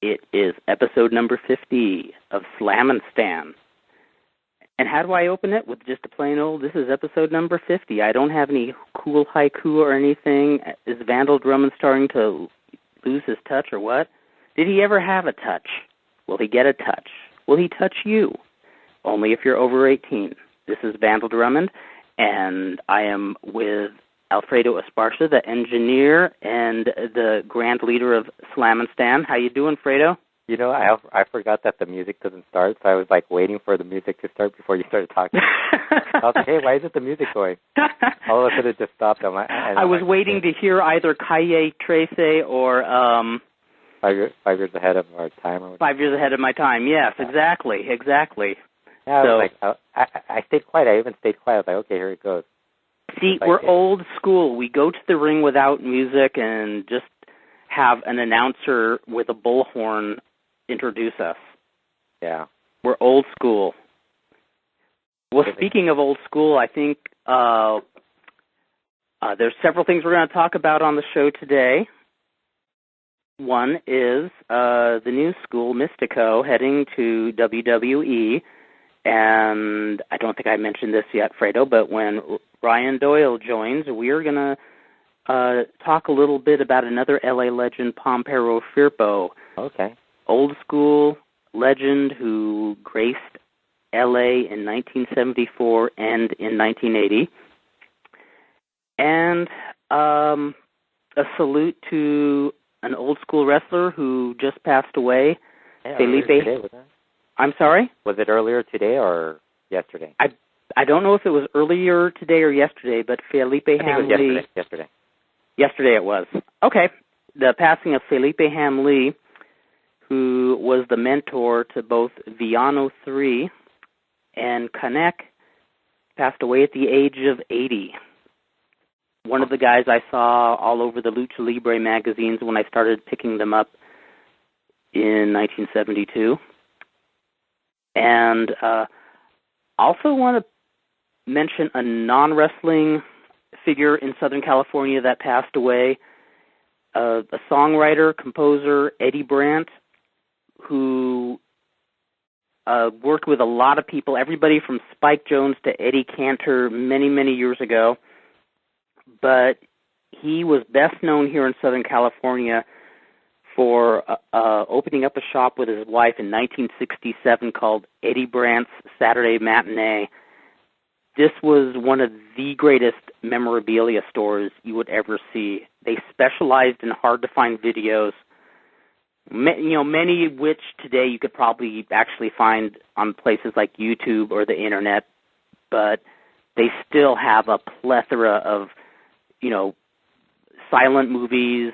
It is episode number 50 of Slammin' Stan. And how do I open it? With just a plain old, this is episode number 50. I don't have any cool haiku or anything. Is Vandal Drummond starting to lose his touch or what? Did he ever have a touch? Will he get a touch? Will he touch you? Only if you're over 18. This is Vandal Drummond, and I am with Alfredo Esparza, the engineer and the grand leader of Slammin' Stan. How you doing, Fredo? You know, I forgot that the music doesn't start, so I was like waiting for the music to start before you started talking. I was like, hey, why isn't the music going? All of a sudden it just stopped. I was waiting to hear either Calle Trece or... 5 years ahead of our time. Or 5 years ahead of my time, yes, exactly. Yeah, I was like, I stayed quiet. I even stayed quiet. I was like, okay, here it goes. See, we're old school. We go to the ring without music and just have an announcer with a bullhorn introduce us. Yeah. We're old school. Well, speaking of old school, I think there's several things we're going to talk about on the show today. One is the new school, Mystico, heading to WWE. And I don't think I mentioned this yet, Fredo, but when Ryan Doyle joins, we're going to talk a little bit about another LA legend, PAMPERO FIRPO. Okay. Old school legend who graced LA in 1974 and in 1980. And a salute to an old school wrestler who just passed away, Felipe. Today, was it? I'm sorry? Was it earlier today or yesterday? I don't know if it was earlier today or yesterday, but Felipe Hamlee. I think it was yesterday. Yesterday it was. Okay. The passing of Felipe Hamlee, who was the mentor to both Villano 3 and Canek, passed away at the age of 80. One of the guys I saw all over the Lucha Libre magazines when I started picking them up in 1972. And also want to mention a non-wrestling figure in Southern California that passed away, a songwriter, composer, Eddie Brandt, who worked with a lot of people, everybody from Spike Jones to Eddie Cantor many, many years ago. But he was best known here in Southern California for opening up a shop with his wife in 1967 called Eddie Brandt's Saturday Matinee. This was one of the greatest memorabilia stores you would ever see. They specialized in hard-to-find videos, many of which today you could probably actually find on places like YouTube or the Internet, but they still have a plethora of, silent movies,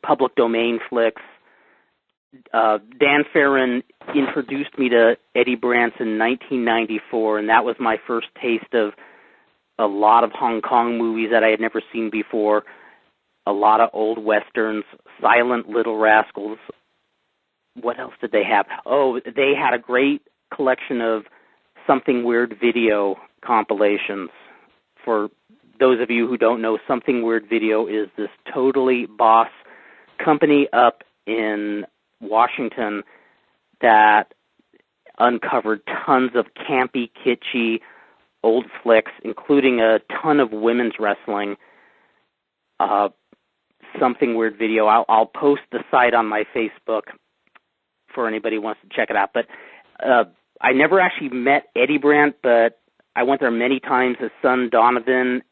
public domain flicks. Dan Farron introduced me to Eddie Brandt in 1994, and that was my first taste of a lot of Hong Kong movies that I had never seen before, a lot of old westerns, Silent Little Rascals. What else did they have? Oh, they had a great collection of Something Weird Video compilations. For those of you who don't know, Something Weird Video is this totally boss company up in Washington that uncovered tons of campy, kitschy, old flicks, including a ton of women's wrestling. Something Weird Video. I'll post the site on my Facebook for anybody who wants to check it out. But I never actually met Eddie Brandt, but I went there many times. His son, Donovan,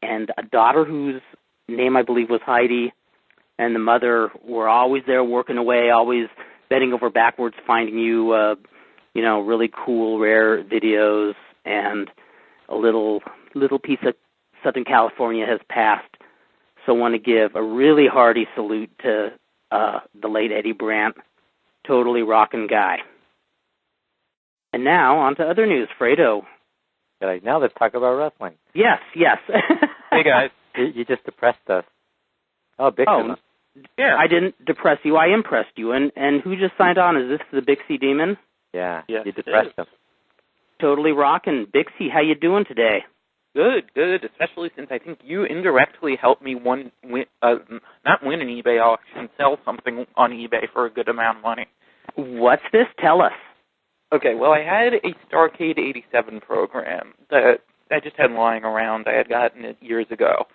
and a daughter whose name I believe was Heidi, and the mother were always there working away, always bending over backwards, finding you, really cool, rare videos, and a little piece of Southern California has passed. So I want to give a really hearty salute to the late Eddie Brandt, totally rockin' guy. And now, on to other news. Fredo. Now let's talk about wrestling. Yes. Hey, guys. You just depressed us. Oh, Bixie. Yeah. I didn't depress you. I impressed you. And who just signed on? Is this the Bixie Demon? Yeah, you depressed them. Totally rockin'. Bixie, how you doing today? Good, especially since I think you indirectly helped me not win an eBay auction, sell something on eBay for a good amount of money. What's this? Tell us. Okay, well, I had a Starcade 87 program that I just had lying around. I had gotten it years ago.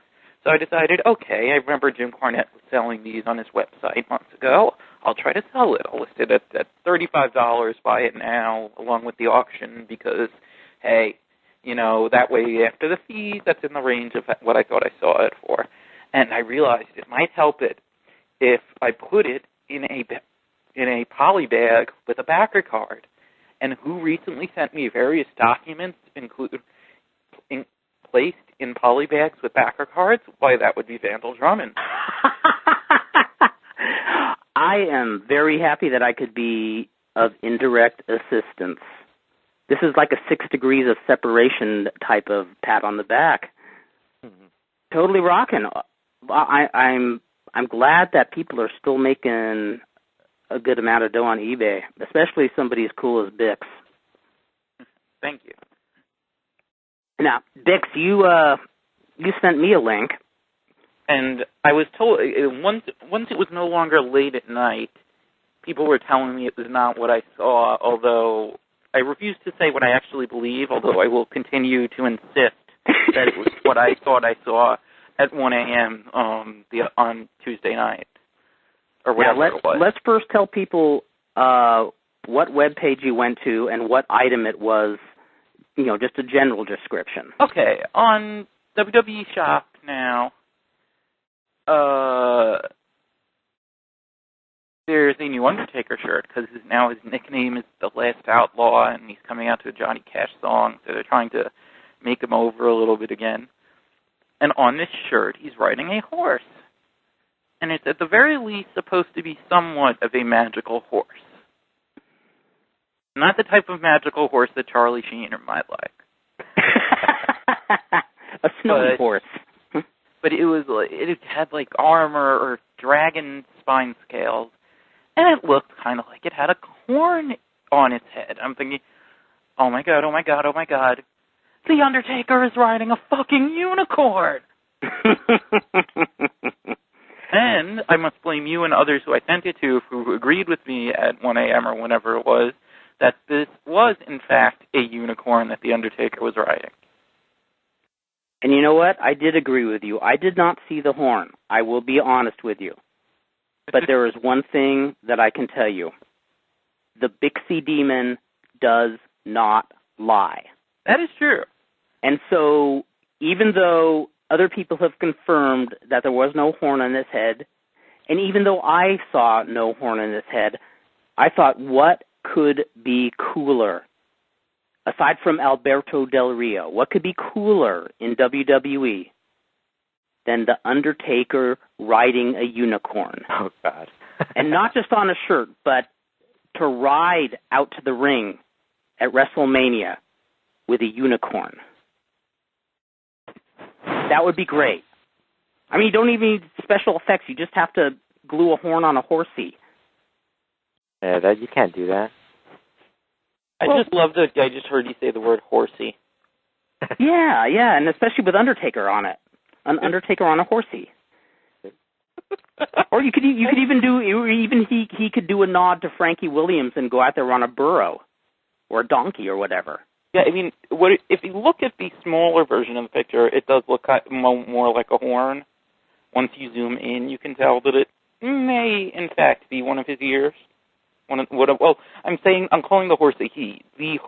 So I decided, okay, I remember Jim Cornette was selling these on his website months ago. I'll try to sell it. I'll list it at $35, buy it now, along with the auction, because, hey, that way after the fees, that's in the range of what I thought I saw it for. And I realized it might help it if I put it in a poly bag with a backer card. And who recently sent me various documents placed in poly bags with backer cards? Why, that would be Vandal Drummond. I am very happy that I could be of indirect assistance. This is like a 6 degrees of separation type of pat on the back. Mm-hmm. Totally rocking. I'm glad that people are still making a good amount of dough on eBay, especially somebody as cool as Bix. Thank you. Now, Bix, you sent me a link. And I was told, once it was no longer late at night, people were telling me it was not what I saw, although I refuse to say what I actually believe, although I will continue to insist that it was what I thought I saw at 1 a.m. On Tuesday night, or whatever it was. Let's first tell people what web page you went to and what item it was, just a general description. Okay, on WWE Shop now, there's a new Undertaker shirt, because now his nickname is The Last Outlaw, and he's coming out to a Johnny Cash song, so they're trying to make him over a little bit again. And on this shirt, he's riding a horse. And it's at the very least supposed to be somewhat of a magical horse. Not the type of magical horse that Charlie Sheen might like. A snowy horse. But it had like armor or dragon spine scales, and it looked kind of like it had a horn on its head. I'm thinking, oh my god, oh my god, oh my god. The Undertaker is riding a fucking unicorn! And I must blame you and others who I sent it to who agreed with me at 1 a.m. or whenever it was, that this was, in fact, a unicorn that The Undertaker was riding. And you know what? I did agree with you. I did not see the horn. I will be honest with you. But there is one thing that I can tell you. The Bixie Demon does not lie. That is true. And so, even though other people have confirmed that there was no horn on his head, and even though I saw no horn on his head, I thought, what could be cooler? Aside from Alberto Del Rio, what could be cooler in WWE than The Undertaker riding a unicorn? Oh, God. And not just on a shirt, but to ride out to the ring at WrestleMania with a unicorn. That would be great. I mean, you don't even need special effects. You just have to glue a horn on a horsey. Yeah, you can't do that. I just love that I just heard you say the word horsey. Yeah, and especially with Undertaker on it. An Undertaker on a horsey. Or he could do a nod to Frankie Williams and go out there on a burro or a donkey or whatever. Yeah, I mean, if you look at the smaller version of the picture, it does look more like a horn. Once you zoom in, you can tell that it may, in fact, be one of his ears. I'm calling the horse a he. We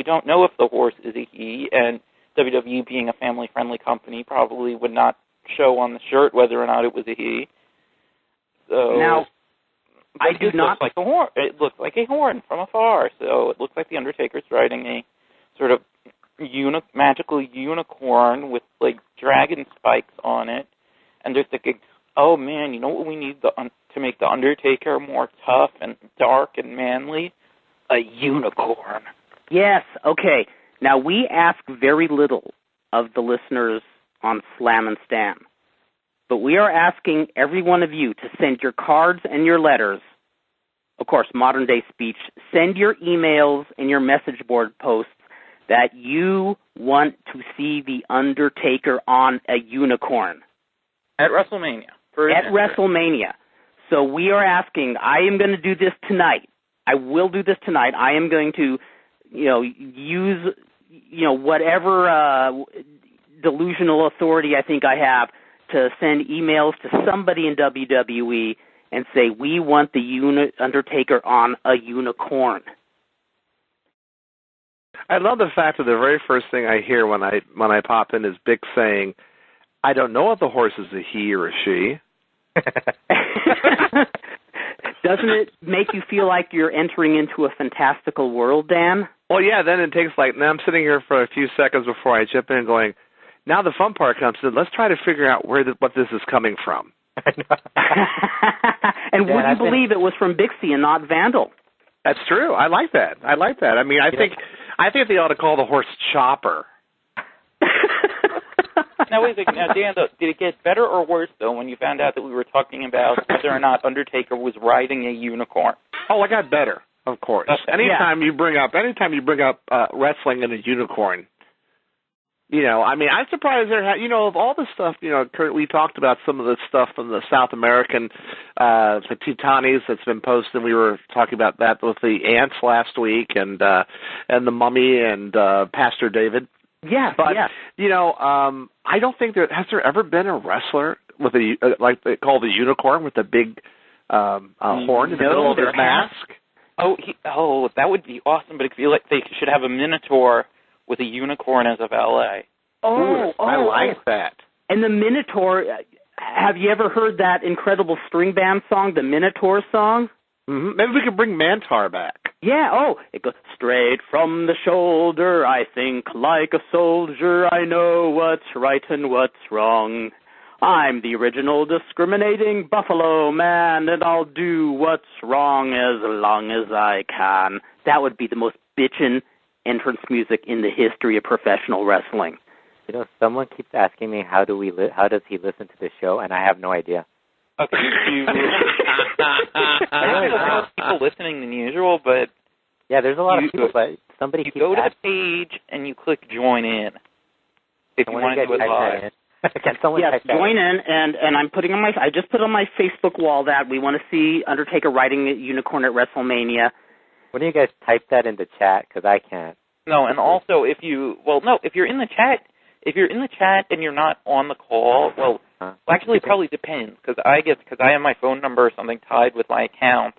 don't know if the horse is a he, and WWE, being a family-friendly company, probably would not show on the shirt whether or not it was a he. So now, I do not. Looks like a horn. It looks like a horn from afar. So it looks like the Undertaker's riding a sort of magical unicorn with like dragon spikes on it, and they're thinking, oh man, you know what we need to make the Undertaker more tough and dark and manly? A unicorn. Yes. Okay. Now we ask very little of the listeners on Slam and Stam. But we are asking every one of you to send your cards and your letters, of course, modern-day speech, send your emails and your message board posts that you want to see The Undertaker on a unicorn. At WrestleMania. At WrestleMania. So we are asking, I am going to do this tonight. I will do this tonight. I am going to, use, whatever delusional authority I think I have to send emails to somebody in WWE and say, we want the Undertaker on a unicorn. I love the fact that the very first thing I hear when I pop in is Bix saying, I don't know if the horse is a he or a she. Doesn't it make you feel like you're entering into a fantastical world, Dan? Well, yeah, then it takes now I'm sitting here for a few seconds before I jump in going, now the fun part comes in. Let's try to figure out what this is coming from. And would you believe it was from Bixie and not Vandal? That's true. I like that. I mean, I think they ought to call the horse Chopper. Now, wait a second. Now, Dan, did it get better or worse, though, when you found out that we were talking about whether or not Undertaker was riding a unicorn? Oh, it got better, of course. Anytime you bring up wrestling and a unicorn, I'm surprised of all the stuff, Kurt, we talked about some of the stuff from the South American, the Titanis that's been posted. We were talking about that with the ants last week and the Mummy and Pastor David. Yeah, but I don't think has there ever been a wrestler with like they call the unicorn with a big horn in the middle of his mask? That would be awesome. But I feel like they should have a Minotaur with a unicorn as a valet. I like that. And the Minotaur. Have you ever heard that incredible string band song, the Minotaur Song? Mm-hmm. Maybe we could bring Mantar back. Yeah, it goes straight from the shoulder, I think like a soldier, I know what's right and what's wrong. I'm the original discriminating Buffalo Man, and I'll do what's wrong as long as I can. That would be the most bitchin' entrance music in the history of professional wrestling. Someone keeps asking me how does he listen to the show, and I have no idea. Okay, I realize there's more people listening than usual, but yeah, there's a lot of people. But somebody you go to the page and you click join in if you want to do it live. Can someone yes, join in, and I'm putting on I just put on my Facebook wall that we want to see Undertaker riding a unicorn at WrestleMania. Why don't you guys type that in the chat, because I can't. No, and also if you're in the chat and you're not on the call, actually it probably depends, because I have my phone number or something tied with my account.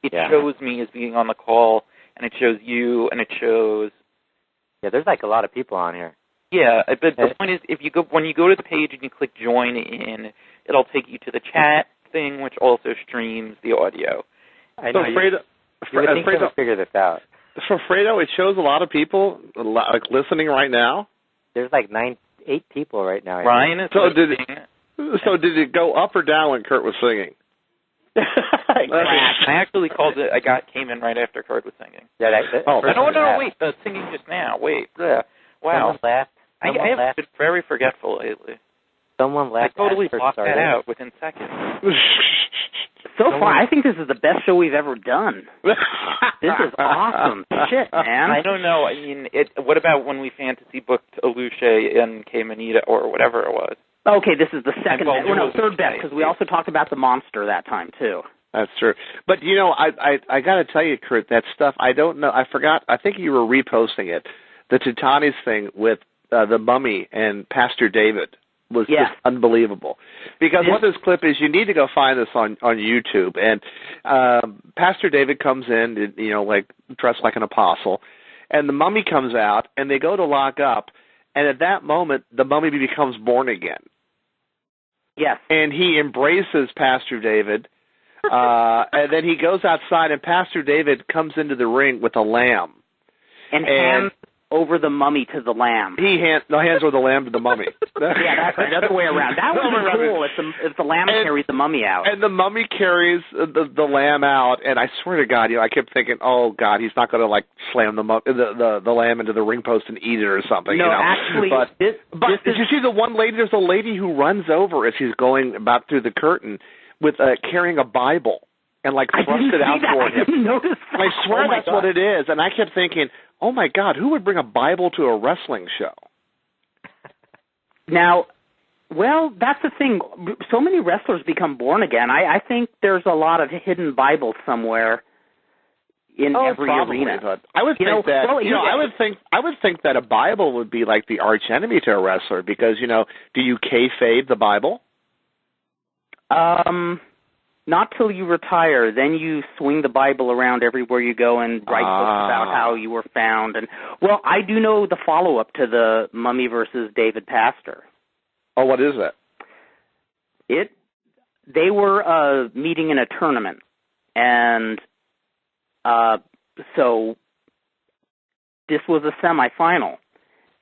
It shows me as being on the call, and it shows you, and it shows. Yeah, there's a lot of people on here. Yeah, but the point is, when you go to the page and you click join in, it'll take you to the chat thing, which also streams the audio. I know. Fredo figure this out. For Fredo, it shows a lot of people listening right now. There's 8 people right now. Ryan is So did it go up or down when Kurt was singing? I actually called it. Came in right after Kurt was singing. Yeah. Wait. The singing just now. Wait. Wow. Someone laughed. I have been very forgetful lately. Someone laughed. I totally blocked that out within seconds. So far, I think this is the best show we've ever done. This is awesome. Shit, man. I don't know. I mean, what about when we fantasy booked Aluche and K-Manita or whatever it was? Okay, this is the third best, because we also talked about the monster that time, too. That's true. But, I got to tell you, Kurt, that stuff, I don't know. I forgot. I think you were reposting it. The Titanis thing with the Mummy and Pastor David was just unbelievable. Because what this clip is, you need to go find this on YouTube. And Pastor David comes in, dressed like an apostle, and the Mummy comes out, and they go to lock up, and at that moment, the Mummy becomes born again. Yes. And he embraces Pastor David, and then he goes outside, and Pastor David comes into the ring with a lamb. And hands over the Mummy to the lamb. Hands over the lamb to the Mummy. Yeah, that's the other way around. That would be cool if the lamb carries the Mummy out. And the Mummy carries the lamb out, and I swear to God, I kept thinking, oh God, he's not going to slam the lamb into the ring post and eat it or something. No, actually, did you see the one lady? There's a lady who runs over as he's going about through the curtain with carrying a Bible. And thrust it out for him. I didn't notice that. I swear that's what it is. And I kept thinking, oh my God, who would bring a Bible to a wrestling show? Now, well, that's the thing. So many wrestlers become born again. I think there's a lot of hidden Bibles somewhere in every arena. But I would think that. Well, I would think that a Bible would be like the arch enemy to a wrestler because do you kayfabe the Bible? Not till you retire. Then you swing the Bible around everywhere you go and write books about how you were found. And well, I do know the follow-up to the Mummy versus David Pastor. Oh, what is that? They were meeting in a tournament, and so this was a semifinal,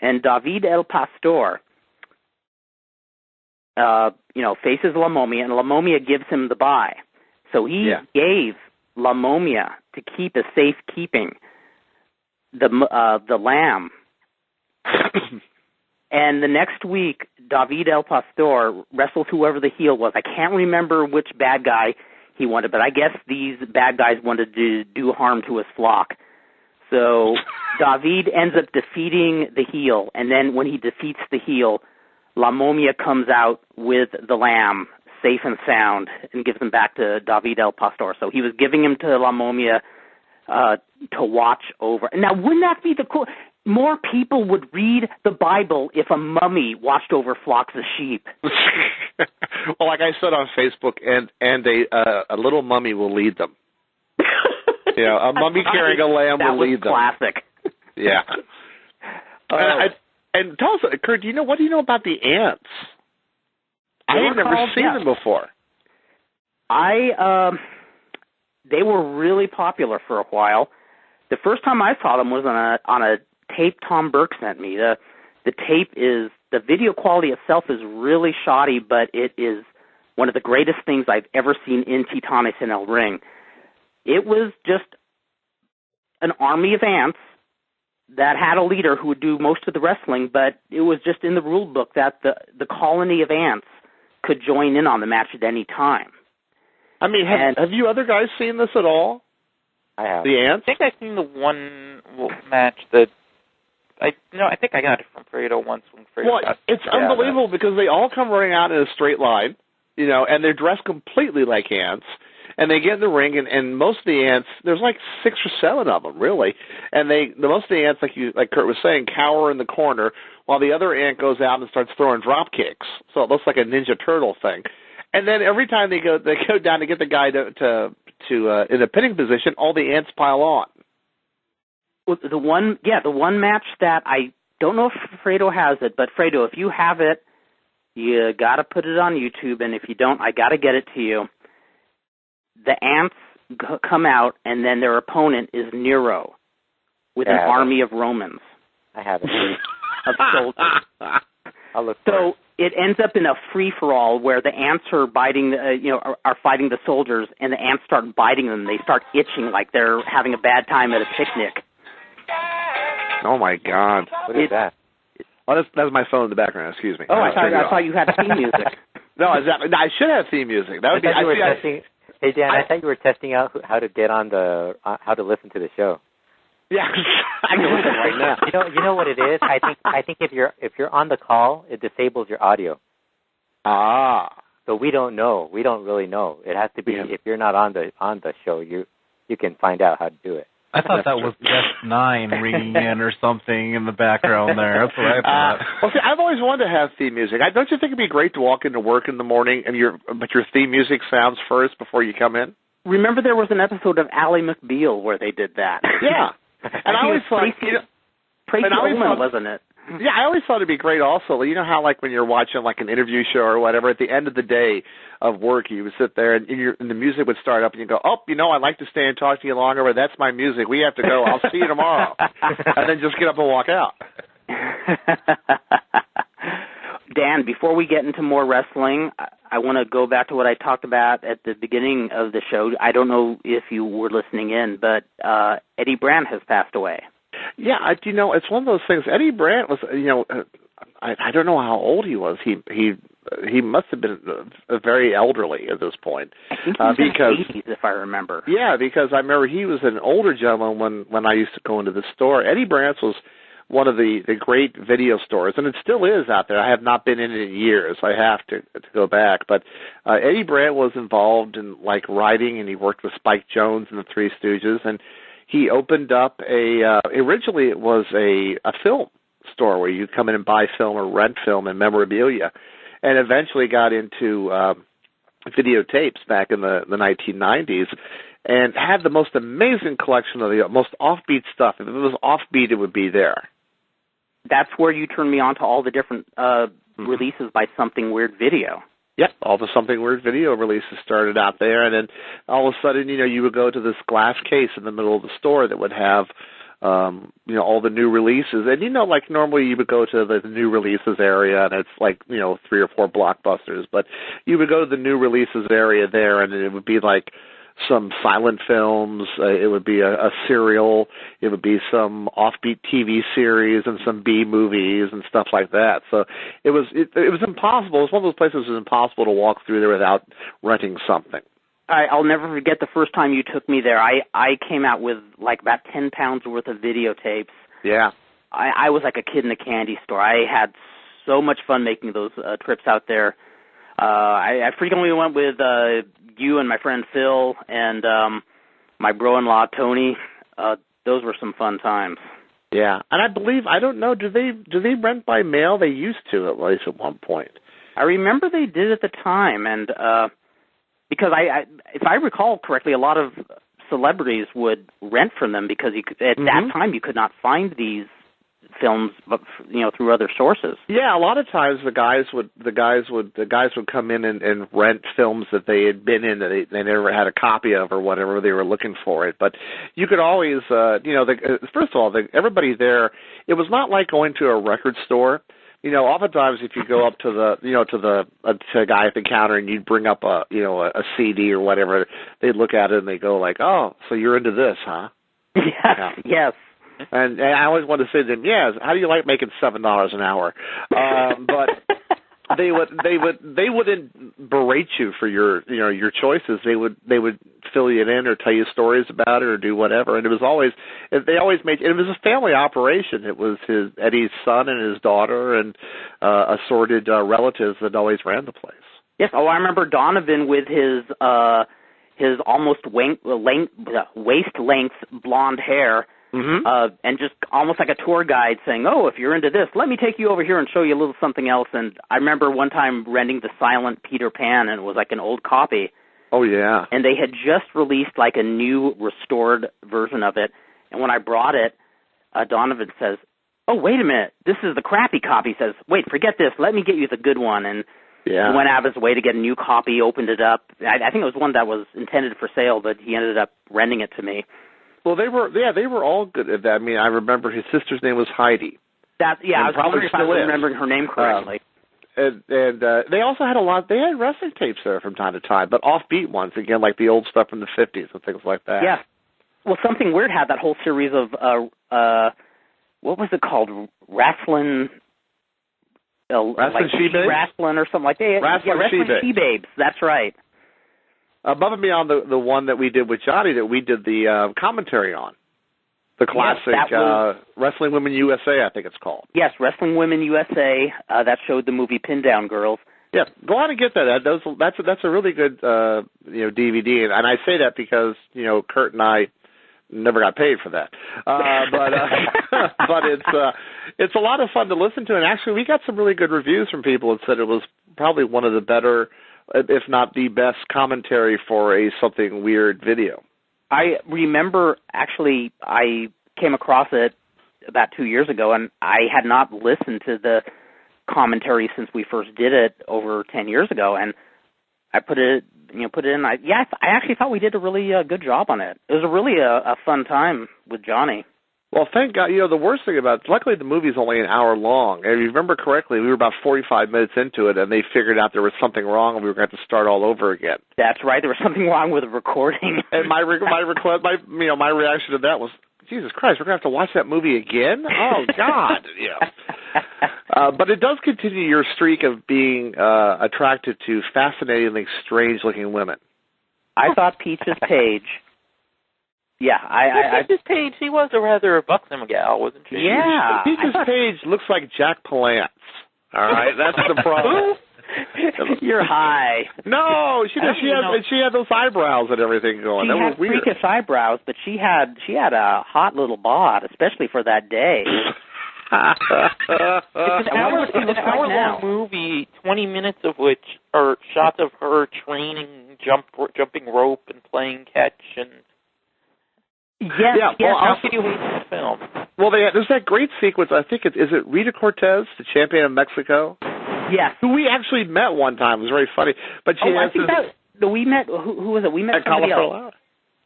and David El Pastor, faces La Momia, and La Momia gives him the bye. So he gave La Momia to keep as safekeeping the lamb. And the next week, David El Pastor wrestles whoever the heel was. I can't remember which bad guy he wanted, but I guess these bad guys wanted to do harm to his flock. So David ends up defeating the heel, and then when he defeats the heel, La Momia comes out with the lamb, safe and sound, and gives him back to David El Pastor. So he was giving him to La Momia to watch over. Now, wouldn't that be the cool? More people would read the Bible if a mummy watched over flocks of sheep. Well, like I said on Facebook, and a little mummy will lead them. A mummy carrying a lamb will lead them. That was classic. Yeah. And tell us, Kurt, what do you know about the ants? I had never seen them before. They were really popular for a while. The first time I saw them was on a tape Tom Burke sent me. The tape is, the video quality itself is really shoddy, but it is one of the greatest things I've ever seen in Titanes in El Ring. It was just an army of ants that had a leader who would do most of the wrestling, but it was just in the rule book that the colony of ants could join in on the match at any time. I mean, have you other guys seen this at all? I have. The ants? I think I've seen the one match that I think I got it from Fredo once when Fredo got it's unbelievable because they all come running out in a straight line, and they're dressed completely like ants. And they get in the ring, and most of the ants, there's like 6 or 7 of them, really. And most of the ants, like Kurt was saying, cower in the corner, while the other ant goes out and starts throwing drop kicks. So it looks like a Ninja Turtle thing. And then every time they go down to get the guy to in a pinning position, all the ants pile on. Well, the one match that I don't know if Fredo has it, but Fredo, if you have it, you got to put it on YouTube, and if you don't, I got to get it to you. The ants come out, and then their opponent is Nero with an army of Romans. I have it. Of soldiers. I'll look so it ends up in a free-for-all where the ants are biting, are fighting the soldiers, and the ants start biting them. They start itching like they're having a bad time at a picnic. Oh my God! What is that? Oh, that's my phone in the background. Excuse me. Oh, I thought you had theme music. No, exactly. I should have theme music. That would be. Hey Dan, I thought you were testing out how to get on how to listen to the show. Yeah, I can listen right now. You know what it is? I think if you're on the call, it disables your audio. Ah. So we don't know. We don't really know. It has to be if you're not on the show, you can find out how to do it. I thought that was S9 ringing in or something in the background there. That's what I thought. Well, see, I've always wanted to have theme music. Don't you think it'd be great to walk into work in the morning and your theme music sounds first before you come in? Remember there was an episode of Ally McBeal where they did that. Yeah. And I always thought, Tracy Ullman, wasn't it? Yeah, I always thought it'd be great also. You know how like when you're watching like an interview show or whatever, at the end of the day of work, you would sit there and the music would start up and you go, I'd like to stay and talk to you longer, but that's my music. We have to go. I'll see you tomorrow. And then just get up and walk out. Dan, before we get into more wrestling, I want to go back to what I talked about at the beginning of the show. I don't know if you were listening in, but Eddie Brandt has passed away. Yeah, it's one of those things. Eddie Brandt was, I don't know how old he was. He he must have been very elderly at this point. I think he was in his 80s, if I remember. Yeah, because I remember he was an older gentleman when I used to go into the store. Eddie Brandt's was one of the great video stores, and it still is out there. I have not been in it in years. I have to go back. But Eddie Brandt was involved in, like, writing, and he worked with Spike Jones and the Three Stooges, and he opened up originally it was a film store where you come in and buy film or rent film and memorabilia, and eventually got into videotapes back in the 1990s, and had the most amazing collection of the most offbeat stuff. If it was offbeat, it would be there. That's where you turned me on to all the different releases by Something Weird Video. Yep, all the Something Weird Video releases started out there, and then all of a sudden, you would go to this glass case in the middle of the store that would have, all the new releases. And, like normally you would go to the new releases area, and it's like, 3 or 4 blockbusters. But you would go to the new releases area there, and it would be like some silent films, it would be a serial, it would be some offbeat TV series and some B movies and stuff like that. So it was impossible. It was one of those places it was impossible to walk through there without renting something. I'll never forget the first time you took me there. I came out with like about 10 pounds worth of videotapes. Yeah. I was like a kid in a candy store. I had so much fun making those trips out there. I frequently went with you and my friend Phil and my bro-in-law Tony. Those were some fun times. Yeah, and I believe, I don't know, do they rent by mail? They used to, at least at one point. I remember they did at the time, and because if I recall correctly, a lot of celebrities would rent from them because at that time you could not find these films, through other sources. Yeah, a lot of times the guys would come in and rent films that they had been in that they never had a copy of or whatever. They were looking for it, but you could always, first of all, everybody there. It was not like going to a record store. Oftentimes if you go up to a guy at the counter and you'd bring up a CD or whatever, they'd look at it and they go like, "Oh, so you're into this, huh?" Yeah. Yes. And I always want to say to them, "Yes, how do you like making $7 an hour?" But they wouldn't berate you for your choices. They would fill you in or tell you stories about it or do whatever. And it was always it was a family operation. It was Eddie's son and his daughter and assorted relatives that always ran the place. Yes. Oh, I remember Donovan with his almost waist-length blonde hair. And just almost like a tour guide saying, "Oh, if you're into this, let me take you over here and show you a little something else." And I remember one time renting the silent Peter Pan, and it was like an old copy. Oh, yeah. And they had just released like a new restored version of it. And when I brought it, Donovan says, "Oh, wait a minute, this is the crappy copy." He says, "Wait, forget this, let me get you the good one." And he went out of his way to get a new copy, opened it up. I think it was one that was intended for sale, but he ended up renting it to me. Well, they were all good at that. I mean, I remember his sister's name was Heidi. I was wondering if I was remembering her name correctly. And they also had they had wrestling tapes there from time to time, but offbeat ones, again, like the old stuff from the 50s and things like that. Yeah. Well, Something Weird had that whole series of, what was it called? Wrestling She-Babes? Wrestling or something like that. Wrestling She-Babes. That's right. Above and beyond the one that we did with Johnny that we did the commentary on. The classic Wrestling Women USA, I think it's called. Yes, Wrestling Women USA. That showed the movie Pin Down Girls. Yeah, go on and get that. That's a really good DVD, and I say that because Kurt and I never got paid for that. But it's a lot of fun to listen to, and actually we got some really good reviews from people that said it was probably one of the better, if not the best, commentary for a Something Weird video. I remember, actually, I came across it about 2 years ago, and I had not listened to the commentary since we first did it over 10 years ago, and I put it in. I actually thought we did a really good job on it. It was really a fun time with Johnny. Well, thank God. The worst thing about it, luckily the movie's only an hour long. And if you remember correctly, we were about 45 minutes into it, and they figured out there was something wrong, and we were going to have to start all over again. That's right. There was something wrong with the recording. And my reaction to that was, Jesus Christ, we're going to have to watch that movie again? Oh, God. Yeah. But it does continue your streak of being attracted to fascinatingly strange-looking women. I thought Peaches Page. Yeah, Peaches Page, she was a rather buxom gal, wasn't she? Yeah. Peaches Page looks like Jack Palance. All right, that's the problem. You're high. No, she had those eyebrows and everything going. She That had was weird. freakish eyebrows, but she had a hot little bod, especially for that day. It's an hour-long movie, 20 minutes of which are shots of her training, jumping rope, and playing catch. And yes, how can you hate this film? Well, there's that great sequence. I think is it Rita Cortez, the champion of Mexico? Yes. Who we actually met one time. It was very funny. But she has we met. Who was it? We met somebody else.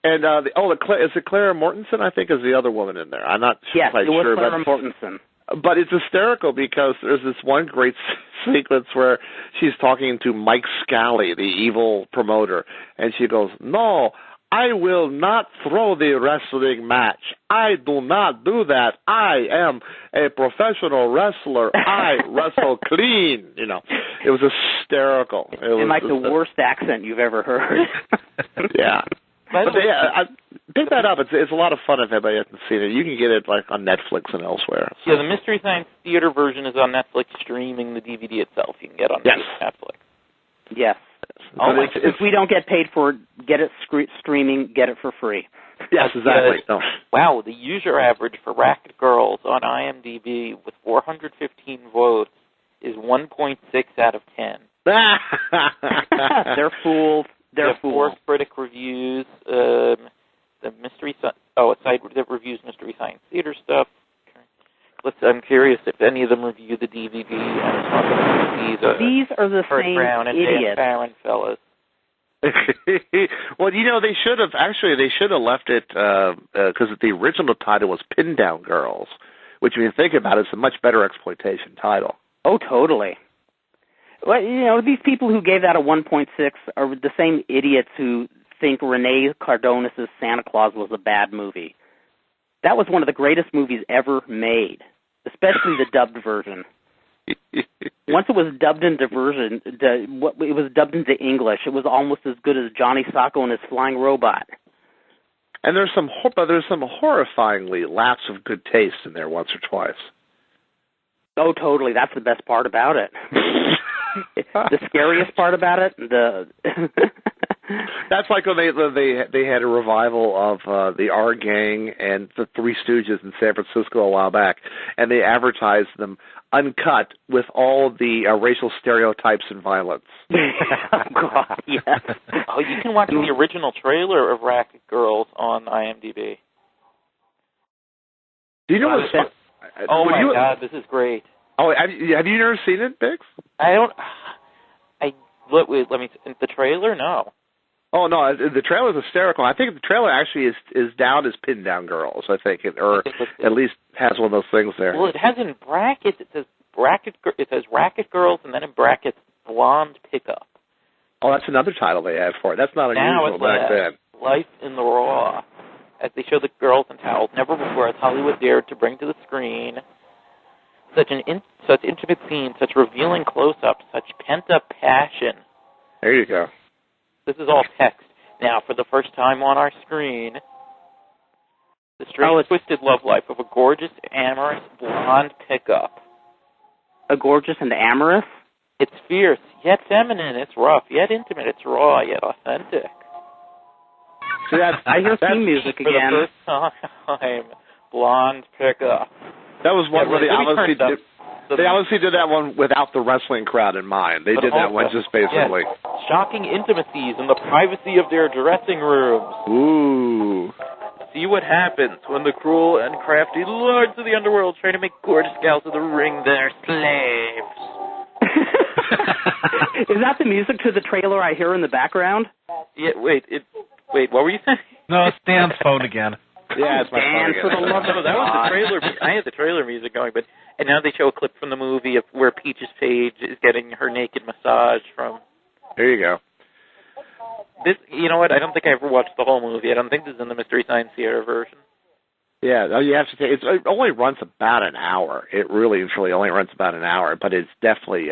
And is it Clara Mortensen? I think is the other woman in there. I'm not quite sure. Yes, it was Clara Mortensen. But it's hysterical because there's this one great sequence where she's talking to Mike Scally, the evil promoter, and she goes, "No, I will not throw the wrestling match. I do not do that. I am a professional wrestler. I wrestle clean." You know, it was hysterical. It was like the worst accent you've ever heard. Yeah. But pick that up. It's a lot of fun if anybody hasn't seen it. You can get it like on Netflix and elsewhere. So. Yeah, the Mystery Science Theater version is on Netflix streaming. The DVD itself you can get on Netflix. Yes. If we don't get paid for it, get it streaming, get it for free. Yes, exactly. Wow, the user average for Racket Girls on IMDb with 415 votes is 1.6 out of 10. They're fools. They're fools. 4 critic reviews. The Mystery a site that reviews Mystery Science Theater stuff. I'm curious if any of them review the DVD. These are the same Brown and idiots. Dan Farron fellas. Well, they should have left it because the original title was Pin Down Girls, which, when you think about it, is a much better exploitation title. Oh, totally. Well, these people who gave that a 1.6 are the same idiots who think Rene Cardonis' Santa Claus was a bad movie. That was one of the greatest movies ever made, especially the dubbed version. Once it was dubbed into it was dubbed into English. It was almost as good as Johnny Sacco and his Flying Robot. And there's some horrifyingly lapse of good taste in there once or twice. Oh, totally. That's the best part about it. The scariest part about it, That's like when they had a revival of the R Gang and the Three Stooges in San Francisco a while back, and they advertised them uncut with all the racial stereotypes and violence. Oh, God, yes. Oh, you can watch the original trailer of Racket Girls on IMDb. Do you know what's fun? Oh, my God, this is great. Oh, have you never seen it, Bix? Let me. The trailer? No. Oh no, the trailer is hysterical. I think the trailer actually is down as Pin Down Girls. I think, or at least has one of those things there. Well, it has in brackets. It says Racket Girls, and then in brackets Blonde Pickup. Oh, that's another title they had for it. That's not unusual back then. Life in the Raw, as they show the girls in towels. Never before has Hollywood dared to bring to the screen such intimate scenes, such revealing close-ups, such pent-up passion. There you go. This is all text. Now, for the first time on our screen, the strange, twisted love life of a gorgeous, amorous, blonde pickup. A gorgeous and amorous? It's fierce, yet feminine. It's rough, yet intimate. It's raw, yet authentic. So I hear theme music again. For the first time, blonde pickup. That was one where they obviously did that one without the wrestling crowd in mind. They did that one just basically. Yes. Shocking intimacies in the privacy of their dressing rooms. Ooh. See what happens when the cruel and crafty lords of the underworld try to make gorgeous gals of the ring their slaves. Is that the music to the trailer I hear in the background? Yeah, wait, what were you saying? No, it's Dan's phone again. Yeah, it's my phone again. For the love of that was the trailer. I had the trailer music going, and now they show a clip from the movie of where Peaches Page is getting her naked massage from. There you go. This, you know what? I don't think I ever watched the whole movie. I don't think this is in the Mystery Science Theater version. Yeah, you have to take. It only runs about an hour. It really, truly only runs about an hour, but it's definitely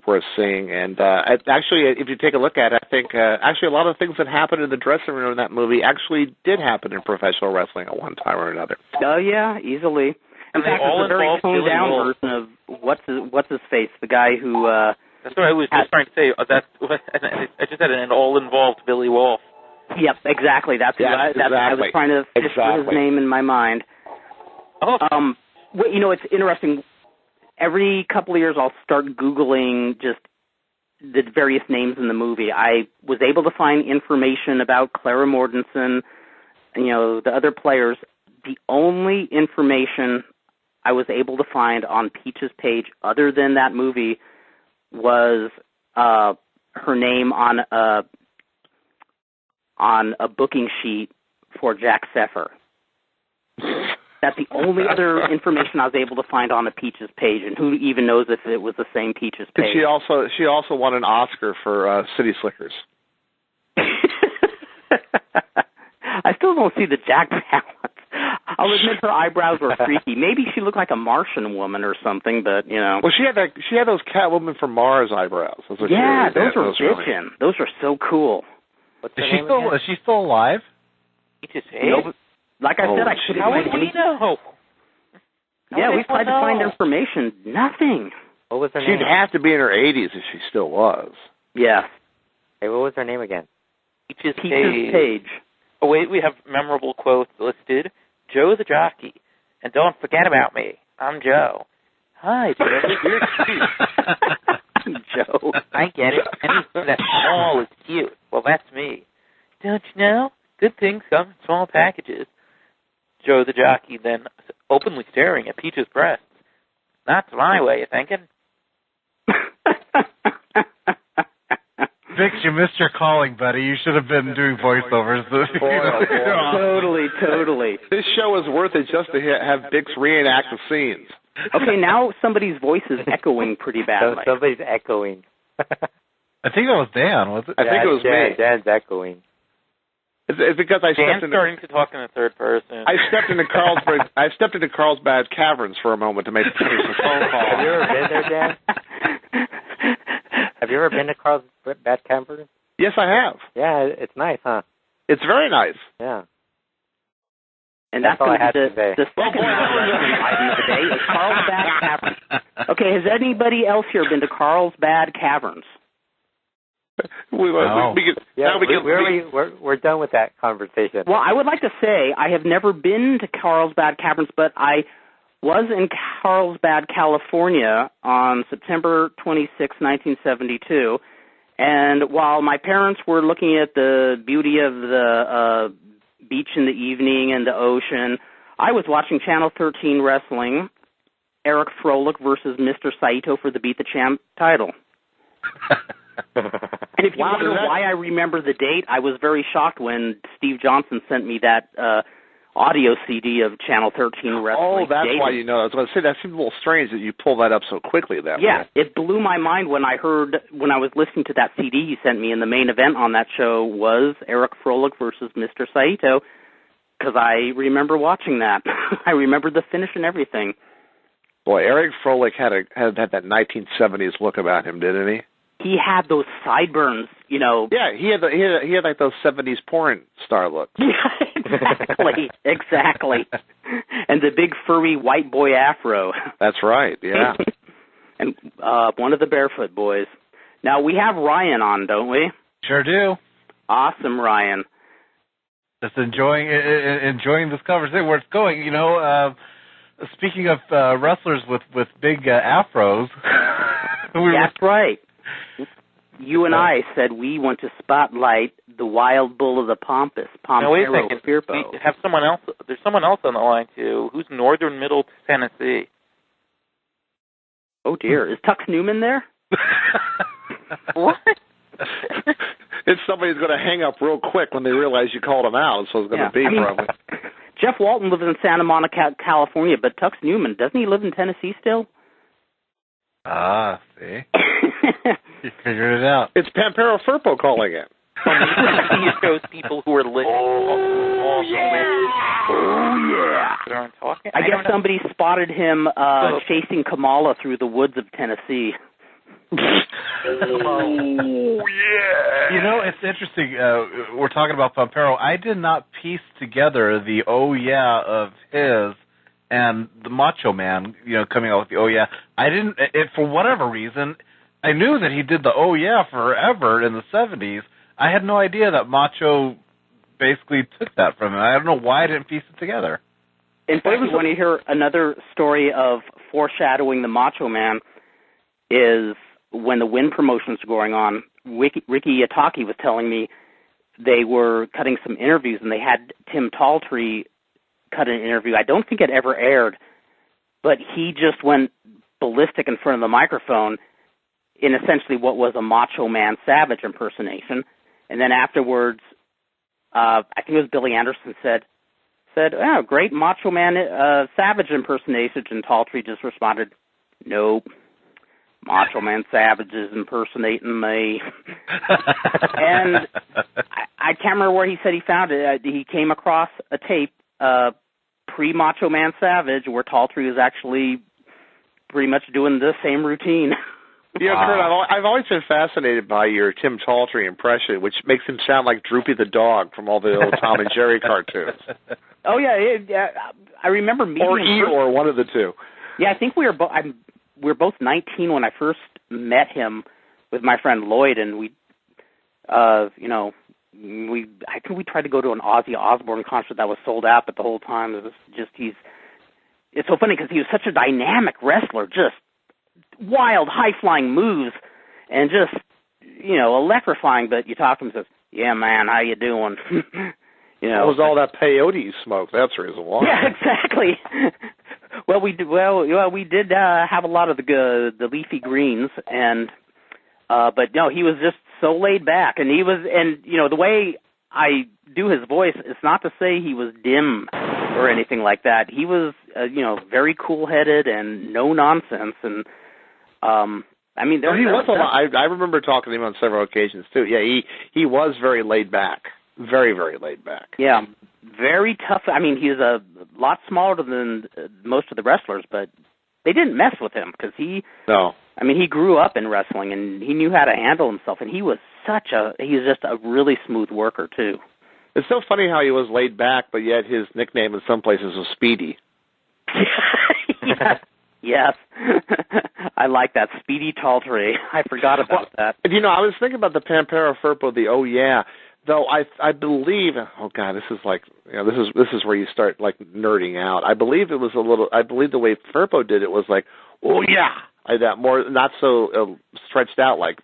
worth seeing. And actually, if you take a look at it, I think actually a lot of things that happened in the dressing room in that movie actually did happen in professional wrestling at one time or another. Oh yeah, easily. In fact, it's a very toned down version of what's his face, the guy who. That's what I was just trying to say. I just had an all-involved Billy Wolf. Yep, exactly. That's who I was trying to fish for his name in my mind. Oh. Well, you know, it's interesting. Every couple of years, I'll start Googling just the various names in the movie. I was able to find information about Clara Mortensen, and, you know, the other players. The only information I was able to find on Peach's page, other than that movie, was her name on a booking sheet for Jack Seffer. That's the only other information I was able to find on a Peach's page, and who even knows if it was the same Peach's page. And she also won an Oscar for City Slickers. I still don't see the Jack balance. I'll admit her eyebrows were freaky. Maybe she looked like a Martian woman or something, but, you know. Well, she had those Catwoman from Mars eyebrows. Those are bitchin'. Those are so cool. Is she still alive? No, like I said, I couldn't. How would we know? Yeah, we tried to find information. Nothing. What was her name? She'd have to be in her 80s if she still was. Yeah. Hey, what was her name again? Peach's Page. Oh, wait, we have memorable quotes listed. Joe the jockey. And don't forget about me. I'm Joe. Hi, Joe. Joe. I get it. Anything that's small is cute. Well, that's me. Don't you know? Good things come in small packages. Joe the jockey then openly staring at Peach's breasts. That's my way of thinking. Vix, you missed your calling, buddy. You should have been doing voiceovers. Totally. This show is worth it just to have Bix reenact the scenes. Okay, now somebody's voice is echoing pretty badly. Somebody's echoing. I think that was Dan, was it? I think it was me. Dan's echoing. It's because I Dan's starting to talk in the third person. I stepped into Carlsbad Caverns for a moment to make a phone call. Have you ever been there, Dan? Have you ever been to Carlsbad Caverns? Yes, I have. Yeah, it's nice, huh? It's very nice. Yeah. And that's all I have the to say. The second item of the day is Carlsbad Caverns. Okay, has anybody else here been to Carlsbad Caverns? We're done with that conversation. Well, I would like to say I have never been to Carlsbad Caverns, but I was in Carlsbad, California on September 26, 1972, and while my parents were looking at the beauty of the beach in the evening and the ocean, I was watching Channel 13 wrestling, Eric Froelich versus Mr. Saito for the Beat the Champ title. And if you wonder why I remember the date, I was very shocked when Steve Johnson sent me that audio CD of Channel 13 wrestling. Oh, that's why you know. I was going to say, that seems a little strange that you pull that up so quickly that way. Yeah, it blew my mind when I was listening to that CD he sent me, and the main event on that show was Eric Froelich versus Mr. Saito, because I remember watching that. I remember the finish and everything. Boy, Eric Froelich had that 1970s look about him, didn't he? He had those sideburns, you know. Yeah, he had like those 70s porn star looks. Exactly. And the big furry white boy afro. That's right, yeah. And one of the barefoot boys. Now, we have Ryan on, don't we? Sure do. Awesome, Ryan. Just enjoying this conversation, where it's going. You know, speaking of wrestlers with big afros. That's right. You and I said we want to spotlight the wild bull of the Pampas, Pampero Firpo. We have someone else. There's someone else on the line too. Who's northern middle Tennessee? Oh dear, is Tux Newman there? What? It's somebody who's going to hang up real quick when they realize you called him out. So it's going to be probably. Jeff Walton lives in Santa Monica, California, but Tux Newman, doesn't he live in Tennessee still? Ah, see. You figured it out. It's Pampero Firpo calling in. So maybe he shows people who are listening. I guess somebody spotted him chasing Kamala through the woods of Tennessee. You know, it's interesting. We're talking about Pampero. I did not piece together the oh yeah of his and the Macho Man, you know, coming out with the oh yeah. I didn't, for whatever reason, I knew that he did the oh yeah forever in the 70s. I had no idea that Macho basically took that from him. I don't know why I didn't piece it together. In fact, you want to hear another story of foreshadowing the Macho Man is when the Win promotions were going on, Ricky Yataki was telling me they were cutting some interviews, and they had Tim Talltree cut an interview. I don't think it ever aired, but he just went ballistic in front of the microphone in essentially what was a Macho Man Savage impersonation. And then afterwards, I think it was Billy Anderson said, oh, great Macho Man Savage impersonation, and Talltree just responded, nope. Macho Man Savage is impersonating me. And I can't remember where he said he found it. He came across a tape pre-Macho Man Savage where Talltree was actually pretty much doing the same routine. Yeah, Kurt, I've always been fascinated by your Tim Talltree impression, which makes him sound like Droopy the dog from all the old Tom and Jerry cartoons. Oh, yeah. I remember meeting him. Or one of the two. Yeah, I think we were both 19 when I first met him with my friend Lloyd, and I think we tried to go to an Ozzy Osbourne concert that was sold out, but the whole time it was just it's so funny because he was such a dynamic wrestler, just wild, high-flying moves, and just, electrifying, but you talk to him and says, yeah, man, how you doing? It was all that peyote smoke, that's the reason why. Yeah, exactly. Well, we did have a lot of the leafy greens, and but no, he was just so laid back, and the way I do his voice, it's not to say he was dim or anything like that. He was very cool-headed and no nonsense, and he was a lot. I remember talking to him on several occasions too. Yeah, he was very laid back, very, very laid back. Yeah. Very tough. I mean, he's a lot smaller than most of the wrestlers, but they didn't mess with him because he grew up in wrestling and he knew how to handle himself, and he was just a really smooth worker too. It's so funny how he was laid back, but yet his nickname in some places was Speedy. Yes. I like that. Speedy Talltree. I forgot about that. I was thinking about the Pampero Firpo, the oh yeah. Though I believe, oh God, this is like, this is where you start like nerding out. I believe the way Firpo did it was like, oh yeah, like that, more not so stretched out like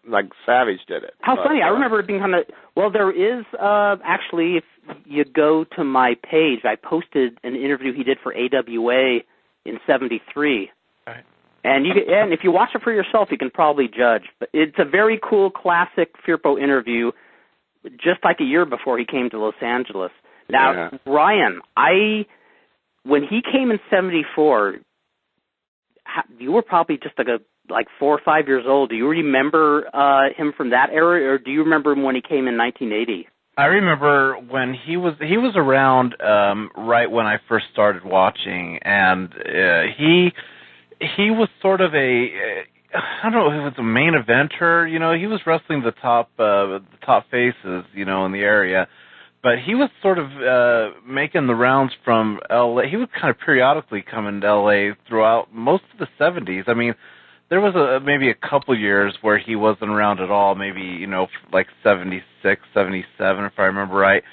Savage did it. How funny! I remember it being kind of. Well, there is actually, if you go to my page, I posted an interview he did for AWA in '73. Right. And if you watch it for yourself, you can probably judge. But it's a very cool, classic Firpo interview, just like a year before he came to Los Angeles. Now, yeah. Ryan, when he came in '74, you were probably just like 4 or 5 years old. Do you remember him from that era, or do you remember him when he came in 1980? I remember when he was around right when I first started watching, and he was sort of I don't know if it was a main eventer. He was wrestling the top faces, in the area. But he was sort of making the rounds from L.A. He was kind of periodically coming to L.A. throughout most of the 70s. I mean, there was maybe a couple years where he wasn't around at all, maybe, like 76, 77, if I remember right.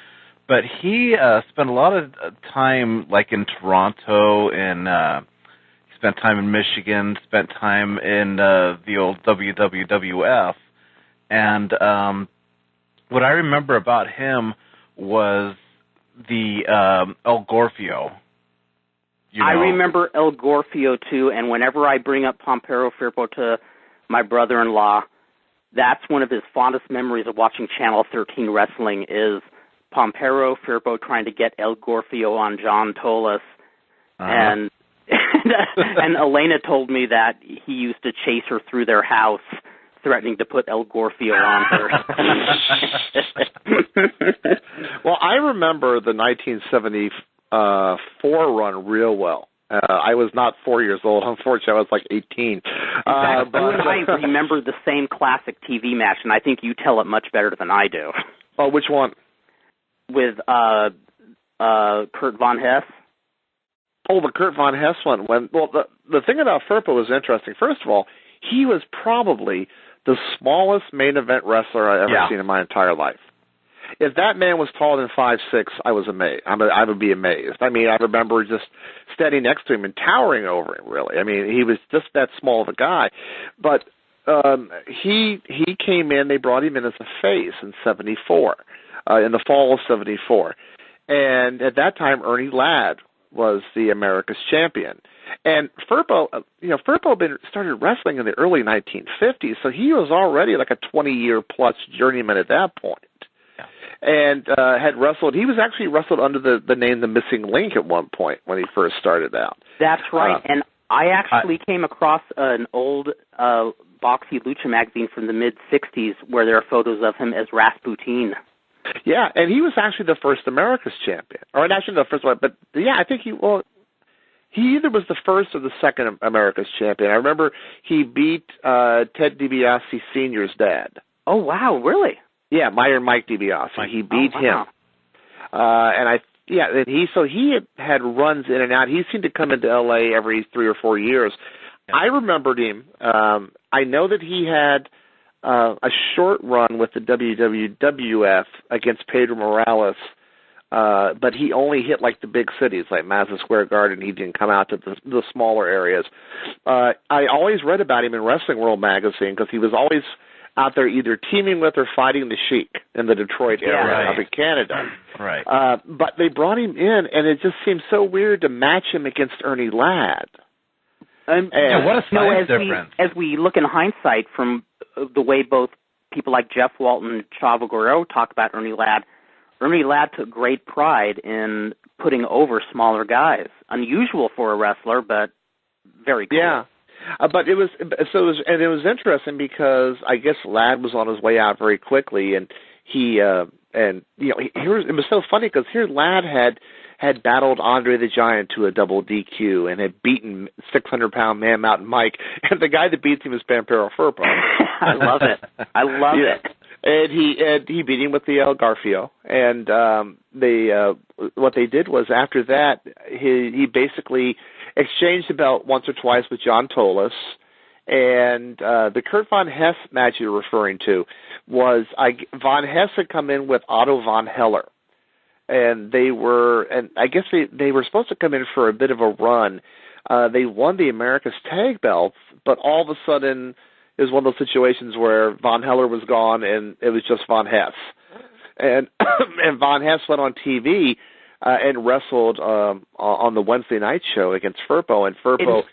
But he spent a lot of time, like, in Toronto, and he spent time in Michigan, spent time in the old WWF. And what I remember about him was the El Gorfio. I remember El Gorfio, too, and whenever I bring up Pampero Firpo to my brother-in-law, that's one of his fondest memories of watching Channel 13 wrestling is Pampero Firpo trying to get El Gorfio on John Tolas. And Elena told me that he used to chase her through their house, threatening to put El Gorfio on her. Well, I remember the 1974 run real well. I was not 4 years old. Unfortunately, I was like 18. In fact, you and I remember the same classic TV match, and I think you tell it much better than I do. Oh, which one? With Kurt Von Hess. Oh, the Kurt Von Hess one. The thing about Firpo was interesting. First of all, he was probably the smallest main event wrestler I've ever seen in my entire life. If that man was taller than 5'6", I was amazed. I would be amazed. I mean, I remember just standing next to him and towering over him, really. I mean, he was just that small of a guy. But he came in, they brought him in as a face in 74, in the fall of 74. And at that time, Ernie Ladd was the America's champion. And Firpo started wrestling in the early 1950s, so he was already like a 20-year-plus journeyman at that point. And had wrestled. He was actually wrestled under the name The Missing Link at one point when he first started out. That's right. And I actually came across an old boxy lucha magazine from the mid-'60s where there are photos of him as Rasputin. Yeah, and he was actually the first America's champion. Or actually the first one, but yeah, I think he either was the first or the second America's champion. I remember he beat Ted DiBiase Sr.'s dad. Oh, wow, really? Yeah, Meyer Mike DiBiase. He beat him. And he had runs in and out. He seemed to come into L.A. every 3 or 4 years. Yeah. I remembered him. I know that he had a short run with the WWF against Pedro Morales, but he only hit like the big cities like Madison Square Garden. He didn't come out to the smaller areas. I always read about him in Wrestling World magazine because he was always out there either teaming with or fighting the Sheik in the Detroit area up in Canada. Right. But they brought him in, and it just seemed so weird to match him against Ernie Ladd. And what a size difference. As we look in hindsight from the way both people like Jeff Walton and Chavo Guerrero talk about Ernie Ladd took great pride in putting over smaller guys. Unusual for a wrestler, but very cool. Yeah. But it was interesting because I guess Ladd was on his way out very quickly, and it was so funny because here Ladd had battled Andre the Giant to a double DQ and had beaten 600-pound Man Mountain Mike, and the guy that beats him is Pampero Firpo. I love it. it. And he beat him with the El Garfio, and what they did was after that he basically exchanged the belt once or twice with John Tolis, and the Kurt Von Hess match you're referring to was Von Hess had come in with Otto Von Heller, and I guess they were supposed to come in for a bit of a run. They won the America's Tag Belts, but all of a sudden it was one of those situations where Von Heller was gone and it was just Von Hess, and Von Hess went on TV. And wrestled on the Wednesday night show against Firpo. And Firpo. In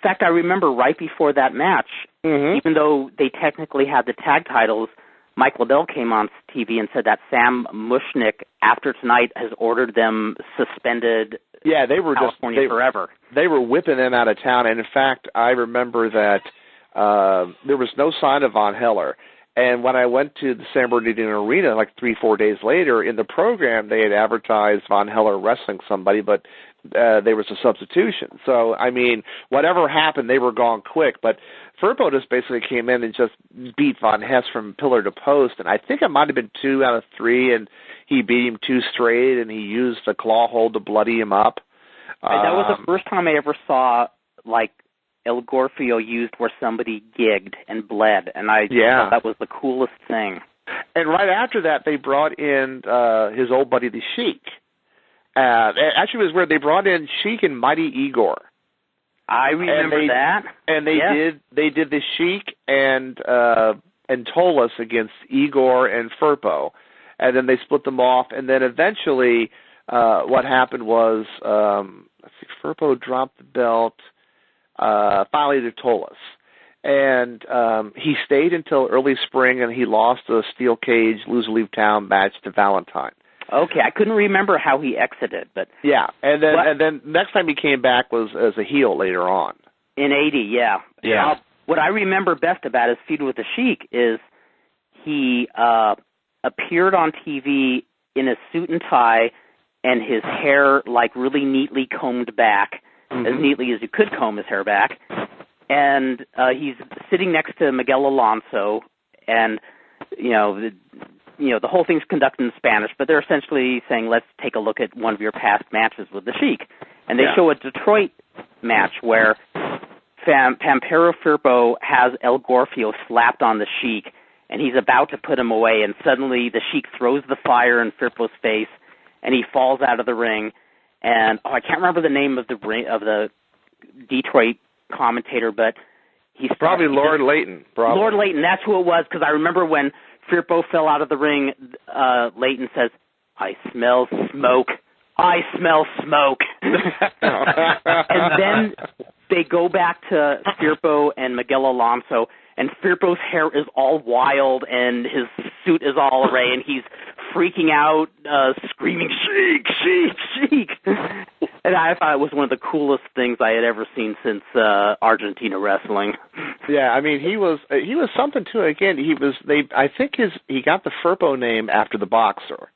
fact, I remember right before that match, even though they technically had the tag titles, Mike Liddell came on TV and said that Sam Mushnick, after tonight, has ordered them suspended. Yeah, they were California forever. They were whipping them out of town. And in fact, I remember that there was no sign of Von Heller. And when I went to the San Bernardino Arena like 3-4 days later, in the program they had advertised Von Heller wrestling somebody, but there was a substitution. So, I mean, whatever happened, they were gone quick. But Firpo just basically came in and just beat Von Hess from pillar to post. And I think it might have been 2 out of 3, and he beat him 2 straight, and he used the claw hold to bloody him up. That was the first time I ever saw, like, El Gorfio used where somebody gigged and bled, and I thought that was the coolest thing. And right after that, they brought in his old buddy, the Sheik. Actually, it was where they brought in Sheik and Mighty Igor. I remember that. And they did the Sheik and Tolis against Igor and Firpo, and then they split them off. And then eventually, what happened was, Firpo dropped the belt. Finally to Tolis. And he stayed until early spring, and he lost a steel cage, lose-leave town match to Valentine. Okay, I couldn't remember how he exited, but yeah, and then next time he came back was as a heel later on. In 80, yeah. What I remember best about his feud with the Sheik is he appeared on TV in a suit and tie, and his hair like really neatly combed back, as neatly as you could comb his hair back. And he's sitting next to Miguel Alonso, and the whole thing's conducted in Spanish, but they're essentially saying, let's take a look at one of your past matches with the Sheik. And they show a Detroit match where Pampero Firpo has El Gorfio slapped on the Sheik, and he's about to put him away, and suddenly the Sheik throws the fire in Firpo's face, and he falls out of the ring. And I can't remember the name of the Detroit commentator, but he's probably Lord Layton. Probably. Lord Layton, that's who it was, because I remember when Firpo fell out of the ring, Layton says, "I smell smoke. I smell smoke." And then they go back to Firpo and Miguel Alonso, and Firpo's hair is all wild, and his suit is all array, and he's freaking out, screaming, "Sheik, Sheik, Sheik!" And I thought it was one of the coolest things I had ever seen since Argentina wrestling. Yeah, I mean he was something too. Again, I think he got the Firpo name after the boxer.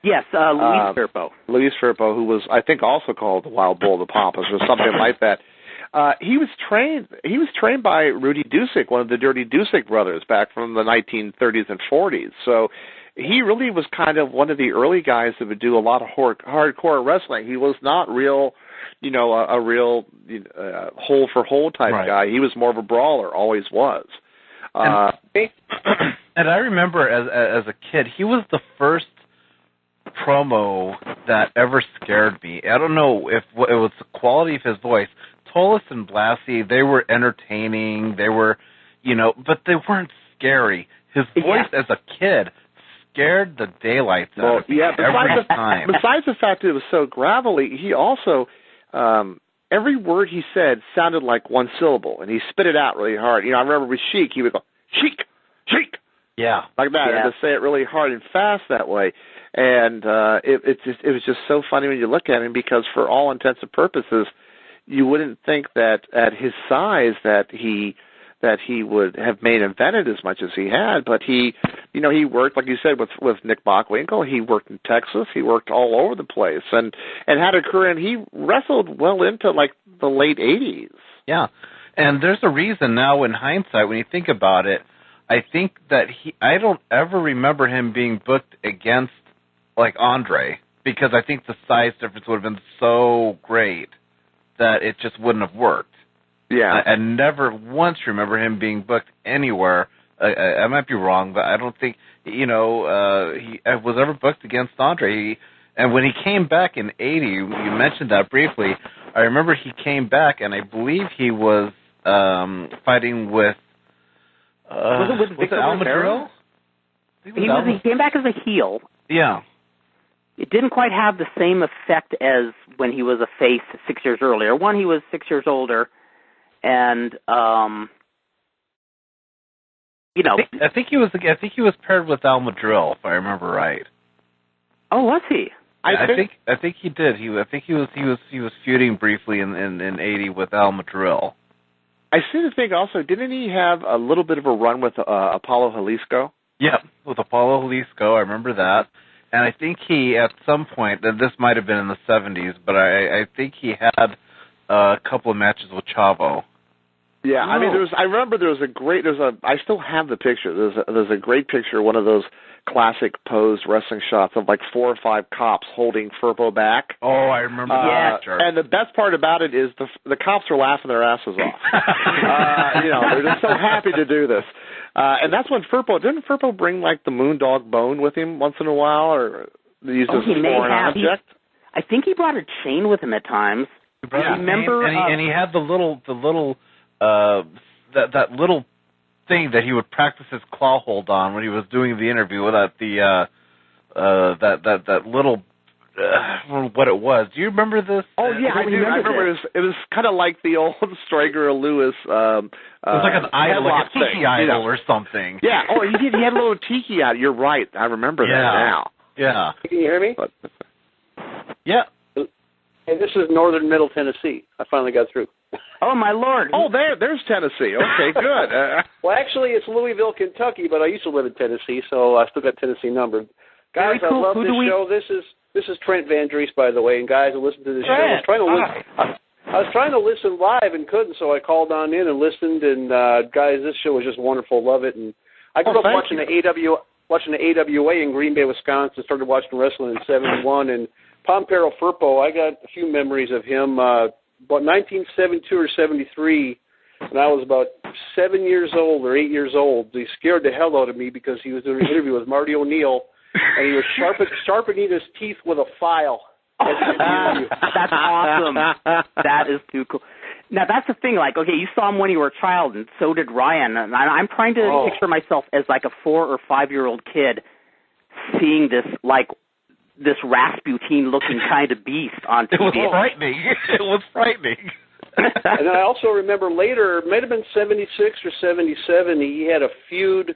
Yes, Luis Firpo. Luis Firpo, who was I think also called the Wild Bull of the Pampas or something like that. He was trained by Rudy Dusick, one of the Dirty Dusick brothers, back from the 1930s and 40s. So he really was kind of one of the early guys that would do a lot of hardcore wrestling. He was not real, a real hole for hole type guy. He was more of a brawler, always was. And I remember as a kid, he was the first promo that ever scared me. I don't know if it was the quality of his voice. Tolis and Blassie, they were entertaining. They were, but they weren't scary. His voice as a kid scared the daylights out of me every time. Besides the fact that it was so gravelly, he also, every word he said sounded like one syllable, and he spit it out really hard. I remember with Sheik, he would go, "Sheik, Sheik." Yeah. Like that, and to say it really hard and fast that way. And it was just so funny when you look at him, because for all intents and purposes, you wouldn't think that at his size that he would have main evented as much as he had, but he worked, like you said, with Nick Bockwinkel. He worked in Texas. He worked all over the place, and had a career. And he wrestled well into like the late 80s. Yeah, and there's a reason now in hindsight when you think about it. I think that I don't ever remember him being booked against like Andre, because I think the size difference would have been so great that it just wouldn't have worked. Yeah. I never once remember him being booked anywhere. I might be wrong, but I don't think, he was ever booked against Andre. And when he came back in 80, you mentioned that briefly, I remember he came back, and I believe he was fighting with... was it with Victor Almadrill? He came back as a heel. Yeah. It didn't quite have the same effect as when he was a face 6 years earlier. One, he was 6 years older, and I think he was paired with Almadrill, if I remember right. Oh, was he? I think he did. I think he was feuding briefly in 80 with Almadrill. I seem to think also, didn't he have a little bit of a run with Apollo Jalisco? Yeah, with Apollo Jalisco, I remember that. And I think he, at some point, and this might have been in the 70s, but I think he had a couple of matches with Chavo. Yeah, I mean, I still have the picture. There's a great picture, one of those classic posed wrestling shots of like 4 or 5 cops holding Firpo back. Oh, I remember that. And the best part about it is the cops are laughing their asses off. They're just so happy to do this. And that's when didn't Firpo bring like the Moondog Bone with him once in a while, or use as a foreign object? I think he brought a chain with him at times. Remember, and he had the little that little thing that he would practice his claw hold on when he was doing the interview without that little what it was. Do you remember this? Oh yeah, I remember. It was kind of like the old Strager Lewis. It was like an idol, like a tiki idol or something. Yeah. Oh, he did. He had a little tiki idol. You're right. I remember that now. Yeah. Can you hear me? Yeah. Hey, this is northern Middle Tennessee. I finally got through. Oh, my Lord. Oh, there's Tennessee. Okay, good. Well, actually, it's Louisville, Kentucky, but I used to live in Tennessee, so I still got Tennessee numbered. Guys, I love this show. This is Trent Van Dries, by the way, and guys, I listen to this show. I was trying to listen live and couldn't, so I called on in and listened. And guys, this show was just wonderful. Love it. And I grew up watching the AWA in Green Bay, Wisconsin. Started watching wrestling in '71. And PAMPERO FIRPO, I got a few memories of him. About 1972 or '73. When I was about 7 years old or 8 years old, he scared the hell out of me because he was doing an interview with Marty O'Neill, and he was sharpening his teeth with a file. That's awesome. That is too cool. Now, that's the thing. Like, okay, you saw him when you were a child, and so did Ryan. And I'm trying to picture myself as like a 4 or 5 year old kid seeing this Rasputin-looking kind of beast on TV. It was frightening. It was frightening. And then I also remember later, it might have been 76 or 77, he had a feud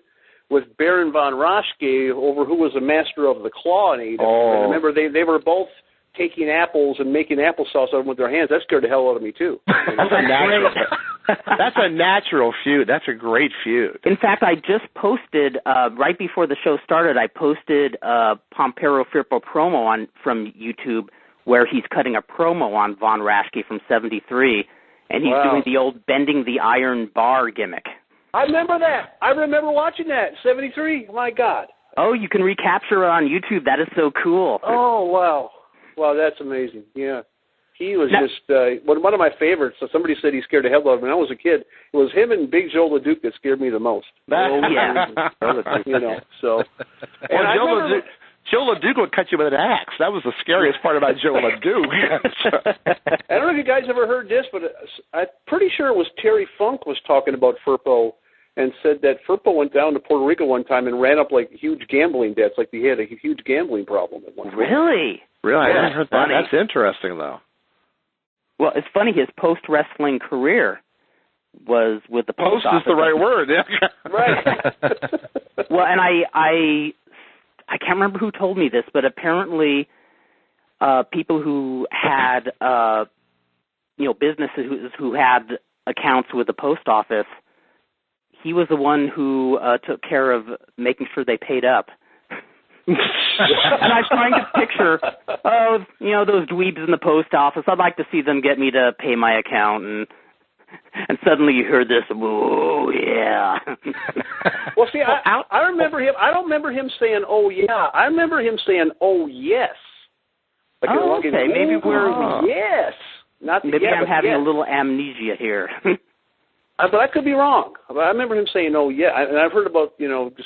with Baron von Raschke over who was the master of the claw in AEW. I remember they were both taking apples and making applesauce out of them with their hands. That scared the hell out of me, too. That's a natural feud. That's a great feud. In fact, I just posted, right before the show started, I posted a PAMPERO FIRPO promo from YouTube where he's cutting a promo on Von Raschke from '73, and he's doing the old bending the iron bar gimmick. I remember that. I remember watching that, '73. My God. Oh, you can recapture it on YouTube. That is so cool. Oh, wow. Wow, that's amazing. Yeah. He was just one of my favorites. So somebody said he scared the hell out of me. When I was a kid, it was him and Big Joe LeDuc that scared me the most. Oh, yeah. You know, so. And Joe LeDuc would cut you with an axe. That was the scariest part about Joe LeDuc. I don't know if you guys ever heard this, but I'm pretty sure it was Terry Funk was talking about Firpo and said that Firpo went down to Puerto Rico one time and ran up like huge gambling debts, like he had a huge gambling problem at one time. Really? Really? Yeah, I haven't heard that. funny. That's interesting, though. Well, it's funny. His post-wrestling career was with the post office. Post is the right word. Yeah. Right. Well, and I can't remember who told me this, but apparently people who had, businesses who had accounts with the post office, he was the one who took care of making sure they paid up. And I'm trying to picture, those dweebs in the post office. I'd like to see them get me to pay my account, and suddenly you hear this, oh, yeah. Well, see, I remember him. I don't remember him saying, oh, yeah. I remember him saying, oh, yes. Like okay. Maybe yes. Not maybe yeah, I'm having yes. a little amnesia here. But I could be wrong. I remember him saying, oh, yeah. And I've heard about,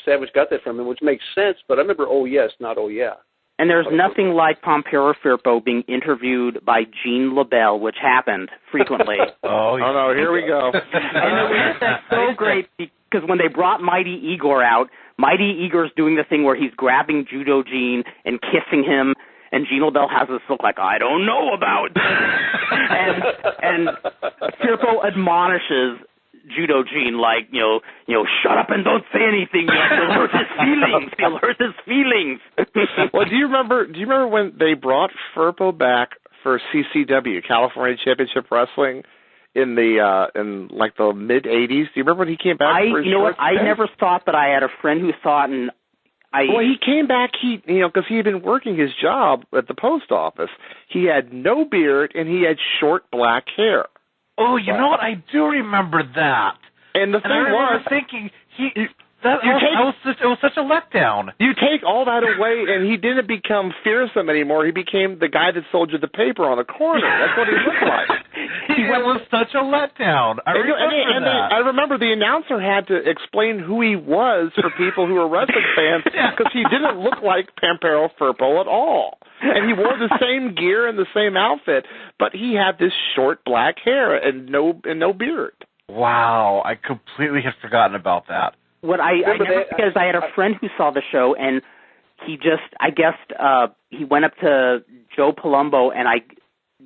Savage got that from him, which makes sense. But I remember, oh, yes, not oh, yeah. And there's nothing like PAMPERO FIRPO being interviewed by Gene LaBelle, which happened frequently. Oh, no, here we go. And that's so great because when they brought Mighty Igor out, Mighty Igor's doing the thing where he's grabbing Judo Gene and kissing him, and Gene LaBelle has this look like, I don't know about this. and Firpo admonishes Judo Gene, like, shut up and don't say anything. You'll hurt his feelings. You'll hurt his feelings. Well, do you remember when they brought Firpo back for CCW, California Championship Wrestling, in the mid '80s? Do you remember when he came back? I never saw it, but I had a friend who saw it, and Well, he came back. Because he had been working his job at the post office. He had no beard and he had short black hair. Oh, you know what? I do remember that. And the thing was, thinking it was such a letdown. You take all that away, and he didn't become fearsome anymore. He became the guy that sold you the paper on the corner. That's what he looked like. It was such a letdown. I remember the announcer had to explain who he was for people who were wrestling fans because he didn't look like PAMPERO FIRPO at all. And he wore the same gear and the same outfit, but he had this short black hair and no beard. Wow, I completely had forgotten about that. What I never, because I had a friend who saw the show, and he went up to Joe Palumbo, and I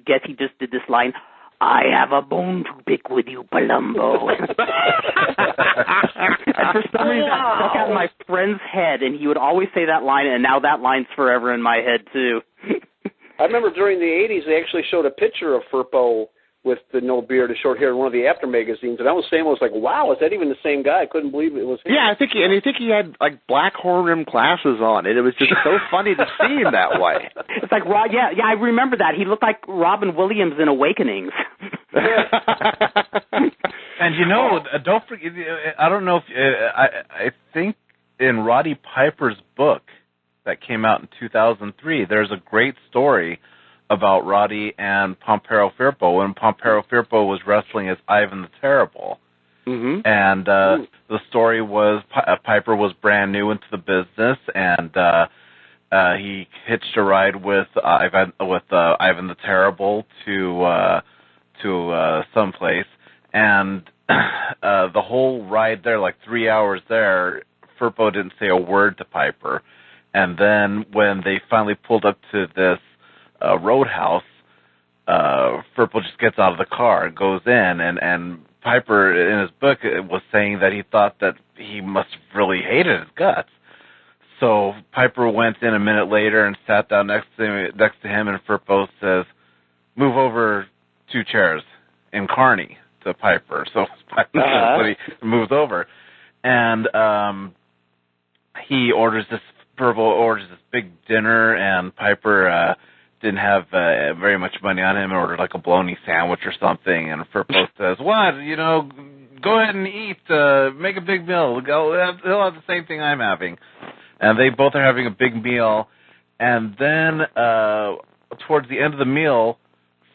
guess he just did this line, I have a bone to pick with you, Palumbo. And for some reason, it stuck out in my friend's head, and he would always say that line, and now that line's forever in my head, too. I remember during the 80s, they actually showed a picture of Firpo with the no beard, the short hair, in one of the After magazines, and I was saying, I was like, wow, is that even the same guy? I couldn't believe it was him. Yeah, I think he had like black horn rimmed glasses on, and it was just so funny to see him that way. It's like, yeah, I remember that. He looked like Robin Williams in Awakenings. And don't forget, I don't know if I think in Roddy Piper's book that came out in 2003, there's a great story about Roddy and Pampero Firpo when Pampero Firpo was wrestling as Ivan the Terrible. Mm-hmm. And the story was Piper was brand new into the business, and he hitched a ride with Ivan the Terrible to someplace, and the whole ride there, like 3 hours there, Firpo didn't say a word to Piper. And then when they finally pulled up to this roadhouse, Firpo just gets out of the car and goes in, and Piper, in his book, was saying that he thought that he must have really hated his guts. So Piper went in a minute later and sat down next to him, and Firpo says, "Move over 2 chairs in Carney," to Piper. So Piper he moves over, and Firpo orders this big dinner, and Piper didn't have very much money on him, and ordered like a bologna sandwich or something, and Firpo says, "What? Go ahead and eat, make a big meal. He'll have the same thing I'm having." And they both are having a big meal, and then towards the end of the meal,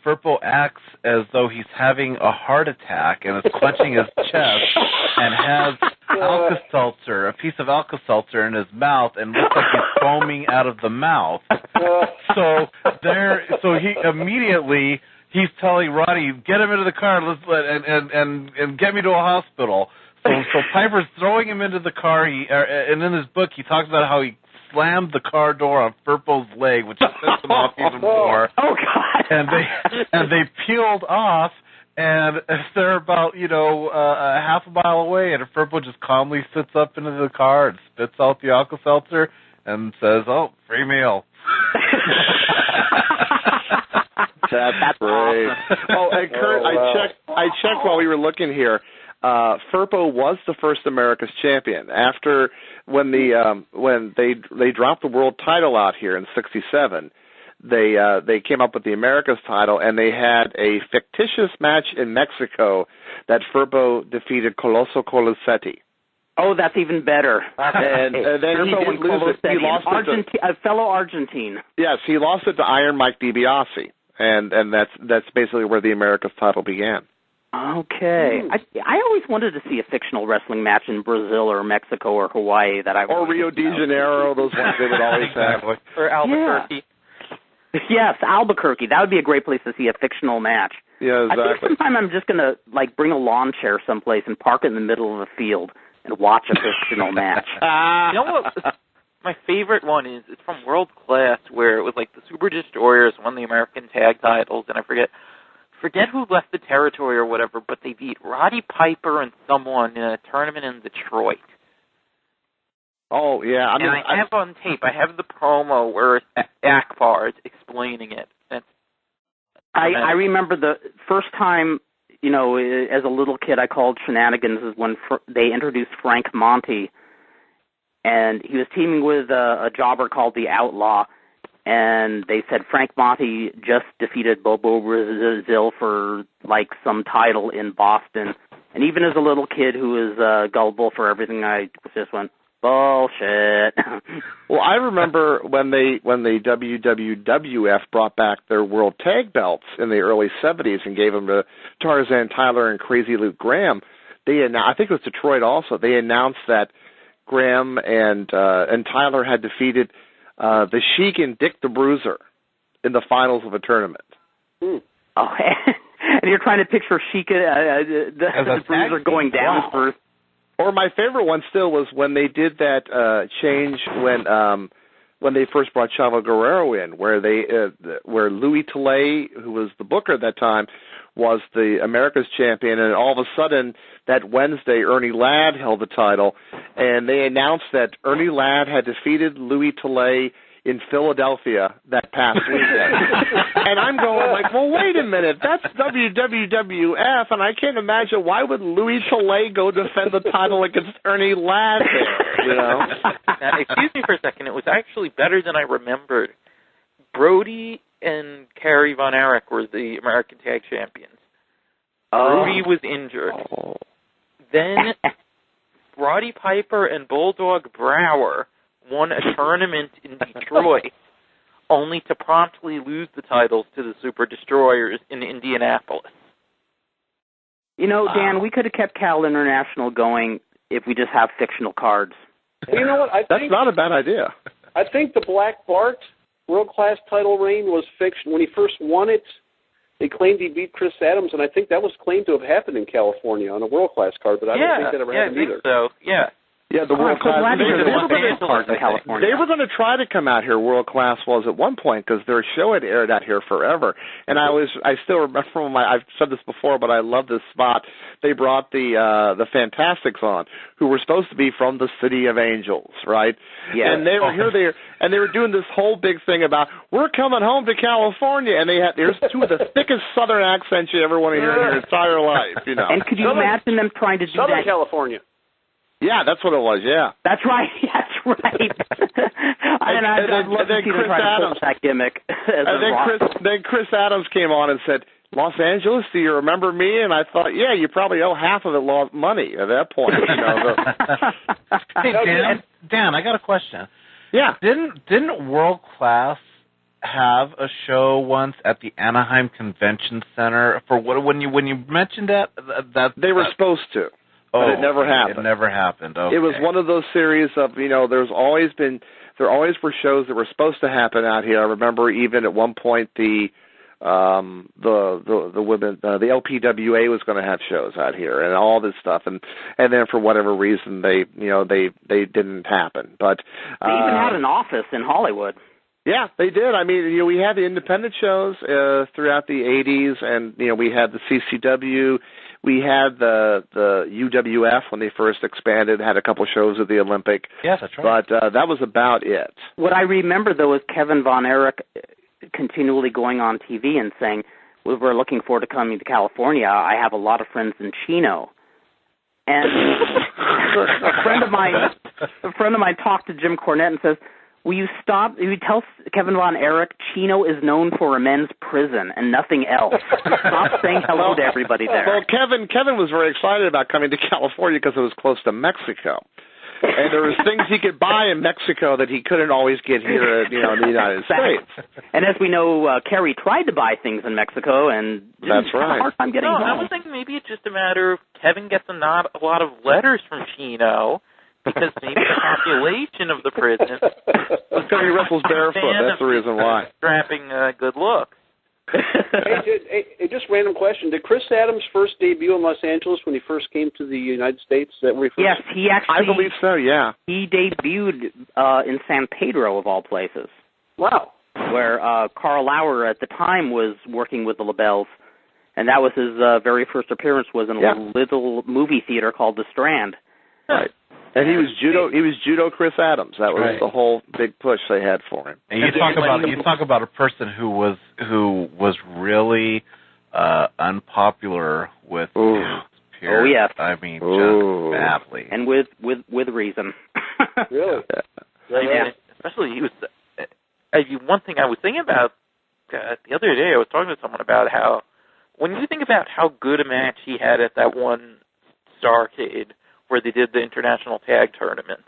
Firpo acts as though he's having a heart attack and is clenching his chest and has Alka-Seltzer, a piece of Alka-Seltzer in his mouth, and looks like he's foaming out of the mouth. So he immediately, he's telling Roddy, "Get him into the car, and get me to a hospital." So Piper's throwing him into the car, and in his book he talks about how he slammed the car door on Firpo's leg, which pissed him off even more. Oh God! And they peeled off, and they're about a half a mile away, and Firpo just calmly sits up into the car and spits out the Alka-Seltzer and says, "Oh, free meal." That's great. Oh, and Kurt, I checked while we were looking here. Firpo was the first America's champion. After when they dropped the world title out here in '67, they came up with the America's title, and they had a fictitious match in Mexico that Firpo defeated Colosso Colosetti. Oh, that's even better. And then he did lose it. He lost a fellow Argentine. Yes, he lost it to Iron Mike DiBiase, and that's basically where the America's title began. Okay. I always wanted to see a fictional wrestling match in Brazil or Mexico or Hawaii or Rio de Janeiro, those ones they would always have. Or Albuquerque. Yeah. Yes, Albuquerque. That would be a great place to see a fictional match. Yeah, exactly. I think sometime I'm just going to bring a lawn chair someplace and park it in the middle of the field and watch a fictional match. You know what? My favorite one is it's from World Class, where it was like the Super Destroyers won the American tag titles, and I forget who left the territory or whatever, but they beat Roddy Piper and someone in a tournament in Detroit. Oh, yeah. I have on tape, I have the promo where Akbar is explaining it. I remember the first time, as a little kid, I called shenanigans is when they introduced Frank Monty, and he was teaming with a jobber called the Outlaw, and they said Frank Monty just defeated Bobo Brazil for, some title in Boston. And even as a little kid who was gullible for everything, I just went, bullshit. Well, I remember when the WWF brought back their World Tag Belts in the early 70s and gave them to Tarzan Tyler and Crazy Luke Graham. I think it was Detroit also. They announced that Graham and Tyler had defeated the Sheik and Dick the Bruiser in the finals of a tournament. Oh, and you're trying to picture Sheik, the Bruiser going down first. Or my favorite one still was when they did that change when they first brought Chavo Guerrero in, where Louis Tilley, who was the booker at that time, was the America's champion, and all of a sudden that Wednesday Ernie Ladd held the title, and they announced that Ernie Ladd had defeated Louis Tilley in Philadelphia that past weekend. And I'm going like, well, wait a minute, that's WWF, and I can't imagine why would Louis Soleil go defend the title against Ernie Ladd there, you know? Now, excuse me for a second, it was actually better than I remembered. Brody and Kerry Von Erich were the American Tag Champions. Brody was injured. Then Roddy Piper and Bulldog Brower won a tournament in Detroit, only to promptly lose the titles to the Super Destroyers in Indianapolis. You know, Dan, we could have kept Cal International going if we just have fictional cards. Well, you know what? That's not a bad idea. I think the Black Bart World Class title reign was fiction. When he first won it, they claimed he beat Chris Adams, and I think that was claimed to have happened in California on a World Class card, but I don't think that ever happened either. So, yeah. Yeah, the World Class. They were going to try to come out here. World Class was at one point because their show had aired out here forever, and I still remember from I've said this before, but I love this spot. They brought the Fantastics on, who were supposed to be from the City of Angels, right? Yeah. And they were here, and they were doing this whole big thing about we're coming home to California, and there's two of the thickest Southern accents you ever want to hear in your entire life, you know. And could you imagine them trying to do Southern that? California. Yeah, that's what it was, yeah. That's right, that's right. I'd love to see them try to pull that gimmick. Then Chris Adams came on and said, Los Angeles, do you remember me? And I thought, yeah, you probably owe half of it lost money at that point. You know, Hey, Dan, I got a question. Yeah. Didn't World Class have a show once at the Anaheim Convention Center for when you mentioned that they were supposed to. But it never happened. It never happened. Okay. It was one of those series of, you know, there always were shows that were supposed to happen out here. I remember even at one point the women, the LPWA was going to have shows out here and all this stuff, and then for whatever reason they didn't happen. But they even had an office in Hollywood. Yeah, they did. I mean, you know, we had the independent shows throughout the 80s, and you know, we had the CCW. We had the UWF when they first expanded, had a couple shows at the Olympic. Yes, that's right. But that was about it. What I remember, though, is Kevin Von Erich continually going on TV and saying, we're looking forward to coming to California. I have a lot of friends in Chino. And a friend of mine talked to Jim Cornette and says, will you stop? You tell Kevin Von Erich Chino is known for a men's prison and nothing else. Stop saying hello to everybody there. Well, Kevin was very excited about coming to California because it was close to Mexico, and there was things he could buy in Mexico that he couldn't always get here, in the United States. And as we know, Kerry tried to buy things in Mexico and that's right. had a hard time getting home. I was thinking maybe it's just a matter of Kevin gets not a lot of letters from Chino. Because maybe the population of the prison because he wrestles barefoot. That's the reason why. Strapping a good look. Hey, just random question. Did Chris Adams first debut in Los Angeles when he first came to the United States? Is that where he first? Yes, he actually. I believe so, yeah. He debuted in San Pedro, of all places. Wow. Where Carl Lauer at the time was working with the LaBelles, and that was his very first appearance was in a little movie theater called The Strand. Right. And he was judo Chris Adams. That was the whole big push they had for him. And you talk about a person who was really unpopular with his peers. Oh yes. I mean, just badly. And with reason. Really? Yeah. Especially he was. One thing I was thinking about the other day, I was talking to someone about how when you think about how good a match he had at that one Starrcade where they did the International Tag Tournament,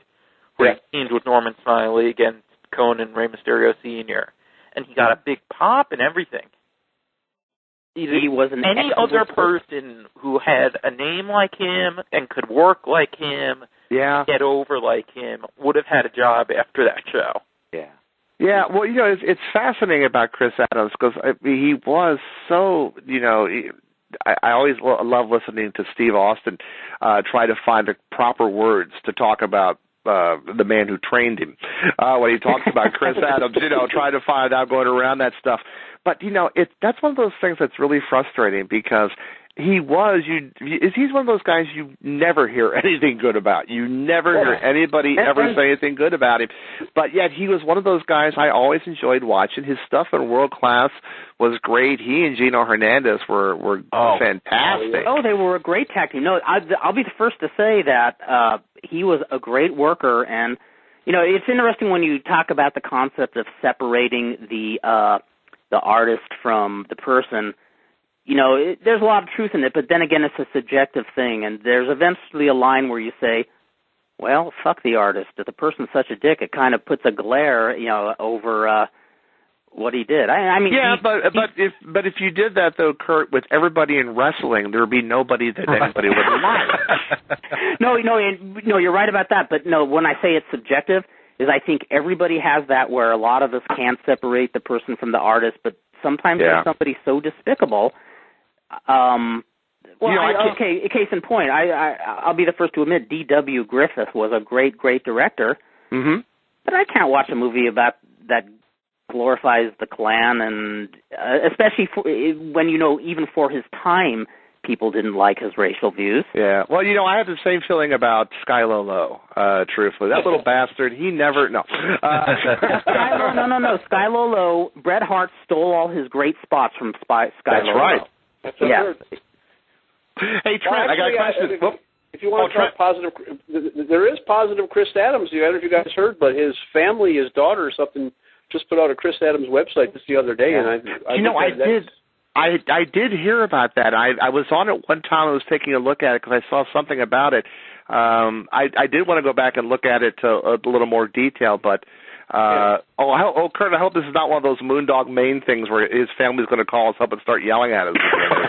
where he teamed with Norman Smiley against Conan Rey Mysterio Sr., and he got a big pop and everything. He was any other person who had a name like him and could work like him, get over like him, would have had a job after that show. Yeah. Yeah, well, it's fascinating about Chris Adams because he was so, I always love listening to Steve Austin try to find the proper words to talk about the man who trained him. When he talks about Chris Adams, trying to find out, going around that stuff. But, that's one of those things that's really frustrating because He was. He's one of those guys you never hear anything good about. You never hear anybody ever say anything good about him. But yet he was one of those guys I always enjoyed watching. His stuff in World Class was great. He and Gino Hernandez were fantastic. Oh, they were a great tag team. No, I'll be the first to say that he was a great worker. And, you know, it's interesting when you talk about the concept of separating the artist from the person. You know, there's a lot of truth in it, but then again, it's a subjective thing, and there's eventually a line where you say, well, fuck the artist. If the person's such a dick, it kind of puts a glare, you know, over what he did. I mean, yeah, but if you did that though, Kurt, with everybody in wrestling, there would be nobody that anybody would like. No, you're right about that. But no, when I say it's subjective, is I think everybody has that where a lot of us can't separate the person from the artist, but sometimes there's somebody so despicable. Case in point, I'll be the first to admit D.W. Griffith was a great director, but I can't watch a movie about that glorifies the Klan, and especially when, you know, even for his time, people didn't like his racial views. Yeah, well, you know, I have the same feeling about Skylo Low, truthfully. That little bastard, he never, no. No. Skylo Low, Bret Hart stole all his great spots from Skylo Low. That's right. That's what I heard. Hey, Trent, I got a question. If you want to talk positive, there is positive Chris Adams. I don't know if you guys heard, but his family, his daughter, something just put out a Chris Adams website just the other day, and I did hear about that. I was on it one time. I was taking a look at it because I saw something about it. I did want to go back and look at it to a little more detail, but Kurt, I hope this is not one of those Moondog Maine things where his family's going to call us up and start yelling at us.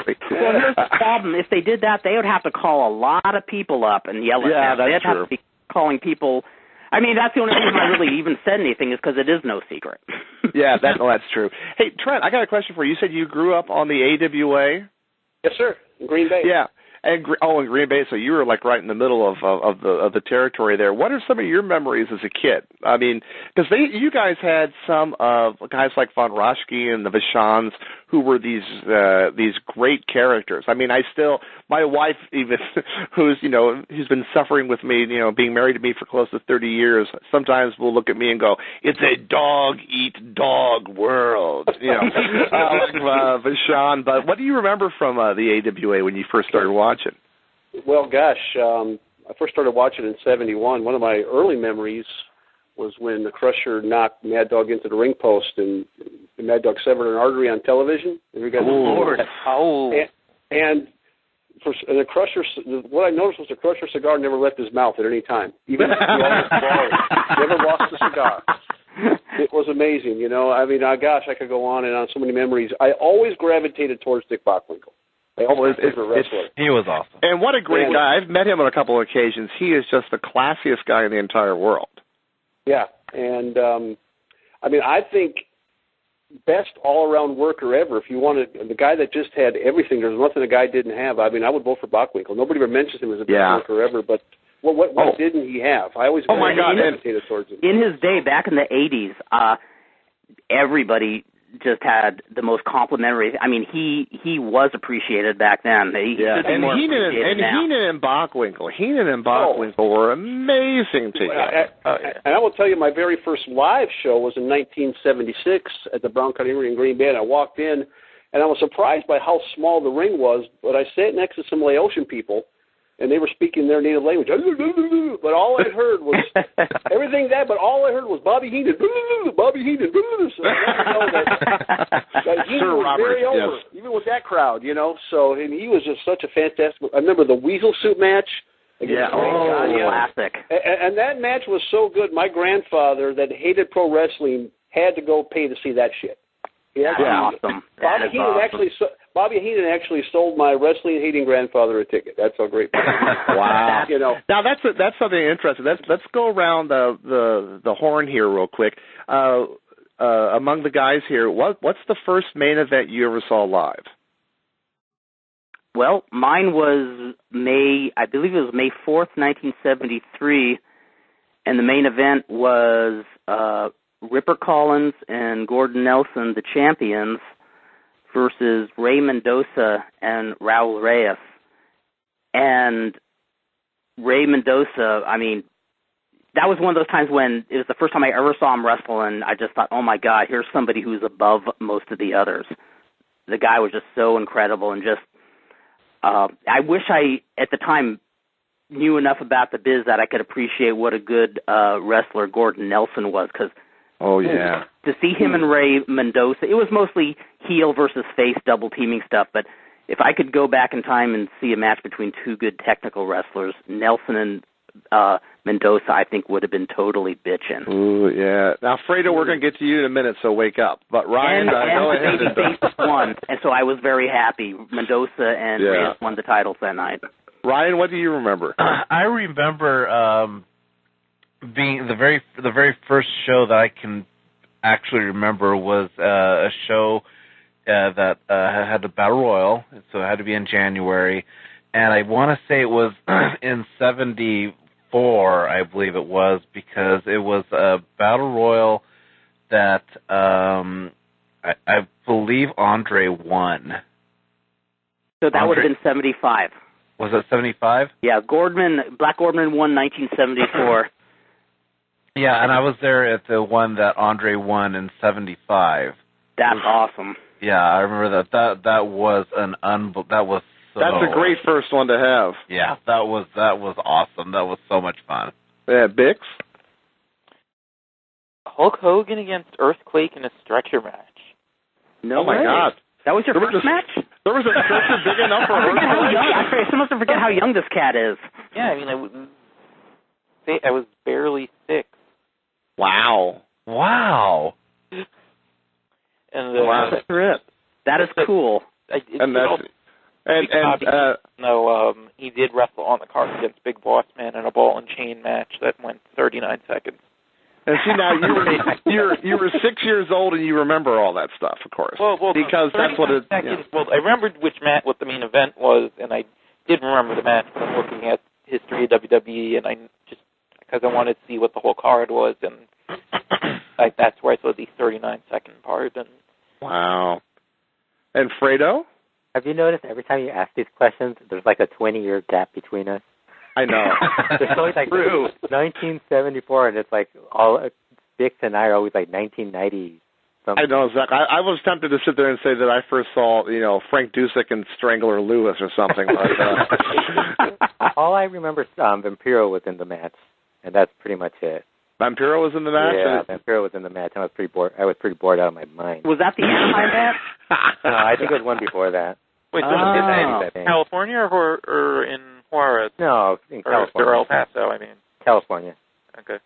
Well, here's the problem. If they did that, they would have to call a lot of people up and yell at them. Yeah, that's true. They'd have to be calling people. I mean, that's the only reason I really even said anything is because it is no secret. Yeah, that's true. Hey, Trent, I got a question for you. You said you grew up on the AWA? Yes, sir, in Green Bay. Yeah. And in Green Bay, so you were like right in the middle of the territory there. What are some of your memories as a kid? I mean, because you guys had some of guys like Von Raschke and the Vachons who were these great characters. I mean, my wife even, who's been suffering with me, being married to me for close to 30 years, sometimes will look at me and go, "It's a dog-eat-dog world," like Vachon. But what do you remember from the AWA when you first started watching? Well, gosh, I first started watching in '71. One of my early memories was when the Crusher knocked Mad Dog into the ring post and Mad Dog severed an artery on television. And the Crusher, what I noticed was the Crusher cigar never left his mouth at any time. Even if he never lost the cigar. It was amazing, I mean, gosh, I could go on and on, so many memories. I always gravitated towards Dick Bockwinkel. He was awesome. And what a great guy. I've met him on a couple of occasions. He is just the classiest guy in the entire world. Yeah, and I think best all-around worker ever. If you wanted the guy that just had everything, there's nothing the guy didn't have. I mean, I would vote for Bockwinkel. Nobody ever mentions him as a best worker ever, but what didn't he have? I always gravitated towards him. In his day, back in the 80s, everybody just had the most complimentary. I mean, he was appreciated back then. Heenan and Bockwinkel were amazing together. And I will tell you, my very first live show was in 1976 at the Brown County Ring in Green Bay. And I walked in, and I was surprised by how small the ring was. But I sat next to some Laotian people, and they were speaking their native language. But all I heard was but all I heard was Bobby Heenan, Bobby Heenan. So I know that Heenan was very over, even with that crowd, So, and he was just such a fantastic. I remember the Weasel Suit match. Classic. And that match was so good. My grandfather, that hated pro wrestling, had to go pay to see that shit. Awesome. Bobby Heenan actually sold my wrestling-hating grandfather a ticket. That's how great. Wow. Now that's something interesting. Let's go around the horn here real quick. Among the guys here, what's the first main event you ever saw live? Well, mine was May 4th, 1973, and the main event was Ripper Collins and Gordon Nelson, the champions, versus Ray Mendoza and Raul Reyes. And Ray Mendoza, I mean, that was one of those times when it was the first time I ever saw him wrestle, and I just thought, oh, my God, here's somebody who's above most of the others. The guy was just so incredible, and just I wish I, at the time, knew enough about the biz that I could appreciate what a good wrestler Gordon Nelson was, because to see him and Ray Mendoza, it was mostly heel versus face double teaming stuff, but if I could go back in time and see a match between two good technical wrestlers, Nelson and Mendoza, I think, would have been totally bitchin'. Ooh, yeah. Now, Fredo, we're going to get to you in a minute, so wake up. But Ryan, go ahead. And babyface won, and so I was very happy. Mendoza and Reyes won the titles that night. Ryan, what do you remember? I remember being the very first show that I can actually remember was a show that had the Battle Royal, so it had to be in January, and I want to say it was in 74, I believe it was, because it was a Battle Royal that I believe Andre won. So that would have been 75. Was it 75? Yeah, Black Gordman won 1974. Yeah, and I was there at the one that Andre won in 75. That's awesome. Yeah, I remember that. That was That's a great first one to have. Yeah, that was awesome. That was so much fun. Yeah, Bix? Hulk Hogan against Earthquake in a stretcher match. No Oh, my way. God. That was your first match? There was a stretcher big enough for Earthquake? I sometimes forget how young this cat is. Yeah, I mean, I was barely 6. Wow. And That's it. That is cool. He did wrestle on the card against Big Boss Man in a ball and chain match that went 39 seconds. And see, now you were 6 years old and you remember all that stuff, of course. Well, because that's what it. Seconds, Well, I remembered what the main event was, and I did remember the match. But I'm looking at history of WWE, and because I wanted to see what the whole card was, and that's where I saw the 39-second part. And wow. And Fredo? Have you noticed every time you ask these questions, there's like a 20-year gap between us? I know. There's always like 1974, and it's like all Bix and I are always like 1990. Something. I know, Zach. I was tempted to sit there and say that I first saw, Frank Dusek and Strangler Lewis or something like that. All I remember, Vampiro was in the match, and that's pretty much it. Vampiro was in the match? Yeah, Vampiro was in the match. I was pretty bored out of my mind. Was that the Anaheim match? No, I think it was one before that. Wait, so is that in California or in Juarez? No, in California. Or El Paso, I mean. California. Okay.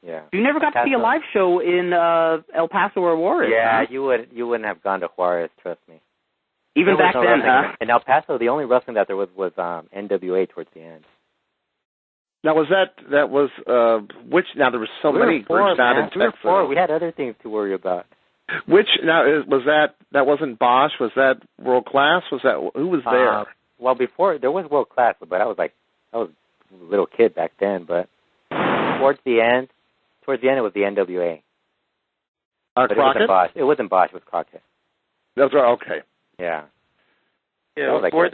Yeah. You never got to see a live show in El Paso or Juarez? Yeah, huh? you wouldn't have gone to Juarez, trust me. Even back then, huh? In El Paso, the only wrestling that there was NWA towards the end. Now, which, now there were so many groups down in Texas. We had other things to worry about. Which, now, that wasn't Bosch? Was that World Class? Who was there? Well, before, there was World Class, but I was a little kid back then, but towards the end, it was the NWA. But Crockett? It wasn't Bosch. It wasn't Bosch, it was Crockett. That's right, okay. Yeah. Yeah, before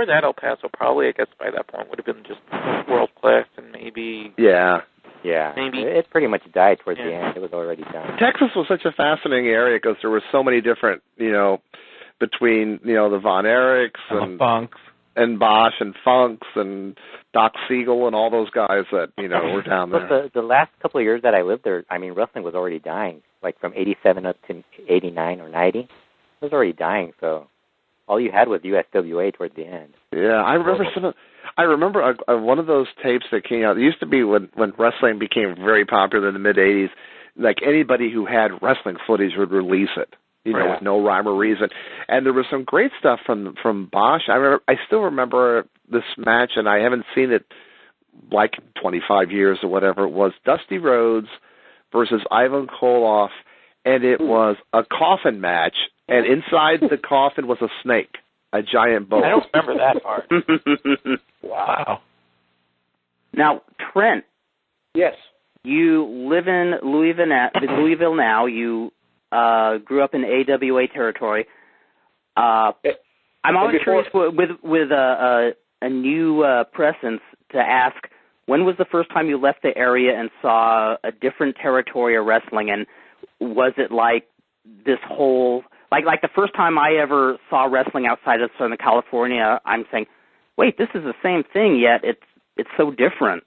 that, El Paso probably, I guess by that point, would have been just World Class and maybe... Yeah. Yeah. Maybe. It pretty much died towards the end. It was already done. Texas was such a fascinating area because there were so many different, between, the Von Erichs and Funks. And Bosch and Funks and Doc Siegel and all those guys that, were down there. But the last couple of years that I lived there, I mean, wrestling was already dying. Like from 87 up to 89 or 90. It was already dying, so all you had was USWA towards the end. Yeah, I remember one of those tapes that came out. It used to be when wrestling became very popular in the mid-'80s, like anybody who had wrestling footage would release it. With no rhyme or reason. And there was some great stuff from Bosch. I still remember this match, and I haven't seen it like 25 years or whatever it was. Dusty Rhodes versus Ivan Koloff, and it was a coffin match, and inside the coffin was a snake, a giant boa. I don't remember that part. Wow. Now, Trent. Yes. You live in Louisville now. You grew up in AWA territory. I'm always curious with a new presence to ask, when was the first time you left the area and saw a different territory of wrestling, and was it like this whole, like the first time I ever saw wrestling outside of Southern California, I'm saying, wait, this is the same thing, yet it's so different.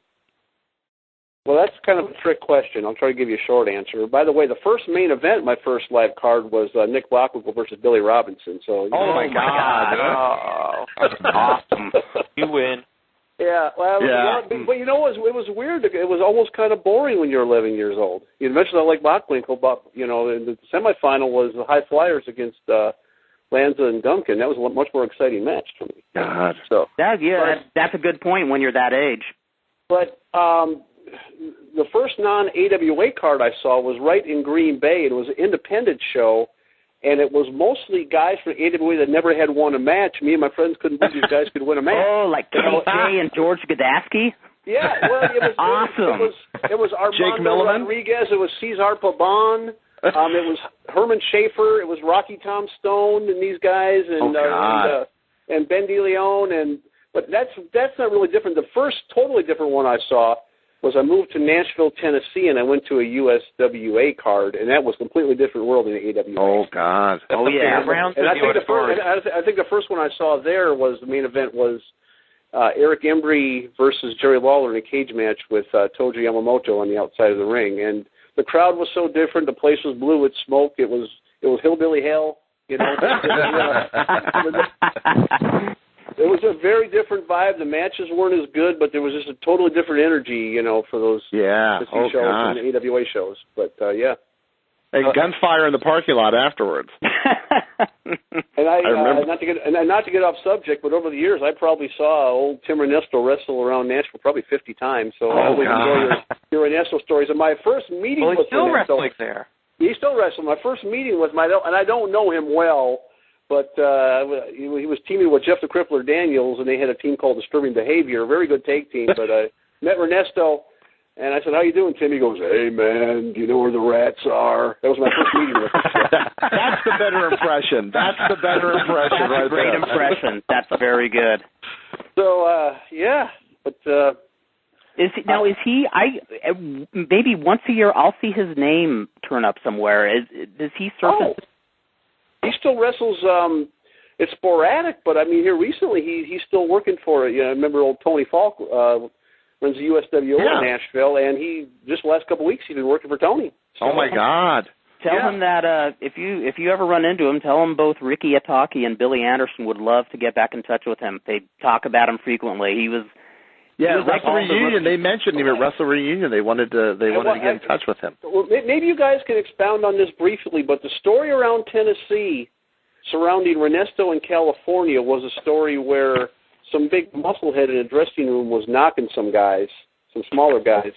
Well, that's kind of a trick question. I'll try to give you a short answer. By the way, the first main event, my first live card, was Nick Bockwinkel versus Billy Robinson. So, oh my God! Oh, awesome! You win. Yeah, well, but you know, it was weird. It was almost kind of boring when you were 11 years old. You mentioned I like Bockwinkel, but in the semifinal was the High Flyers against Lanza and Duncan. That was a much more exciting match for me. God. So that's a good point when you're that age. But the first non-AWA card I saw was right in Green Bay. It was an independent show, and it was mostly guys from AWA that never had won a match. Me and my friends couldn't believe these guys could win a match. Oh, like KJ and George Godasky? Yeah, well, it was awesome. It was Armando Rodriguez. It was Cesar Pabon. It was Herman Schaefer. It was Rocky Tom Stone and these guys, and Ben DeLeon. But that's not really different. The first totally different one I saw was I moved to Nashville, Tennessee, and I went to a USWA card, and that was a completely different world than the AWA. Oh, God. Oh, yeah. And I think the first one I saw there was, the main event was Eric Embry versus Jerry Lawler in a cage match with Toji Yamamoto on the outside of the ring. And the crowd was so different. The place was blue with smoke. It was hillbilly hell, you know. It was a very different vibe. The matches weren't as good, but there was just a totally different energy, you know, for those shows and the AWA shows. But, yeah. And gunfire in the parking lot afterwards. And I remember. Not to get off subject, but over the years, I probably saw old Tim Ernesto wrestle around Nashville probably 50 times. So I always enjoy your Ernesto stories. And my first meeting with he's still Ernesto, wrestling there. He still wrestles. My first meeting with and I don't know him well, but he was teaming with Jeff the Crippler Daniels, and they had a team called Disturbing Behavior, a very good tag team. But I met Ernesto, and I said, "How you doing, Tim?" He goes, "Hey, man, do you know where the rats are?" That was my first meeting with him. That's the better impression. That's the better impression. That's a great impression. That's very good. So, yeah, but... Is he? Maybe once a year I'll see his name turn up somewhere. Does he surface? He still wrestles. It's sporadic, but I mean, here recently he's still working for it. You know, I remember old Tony Falk runs the USWO in Nashville, and he just the last couple of weeks he's been working for Tony. So, oh my God! Tell him that if you ever run into him, tell him both Ricky Ataki and Billy Anderson would love to get back in touch with him. They talk about him frequently. He was. Yeah, Wrestle Reunion. They mentioned him at Wrestle Reunion. They wanted to get in touch with him. Well, maybe you guys can expound on this briefly, but the story around Tennessee surrounding Ernesto in California was a story where some big musclehead in a dressing room was knocking some guys, some smaller guys,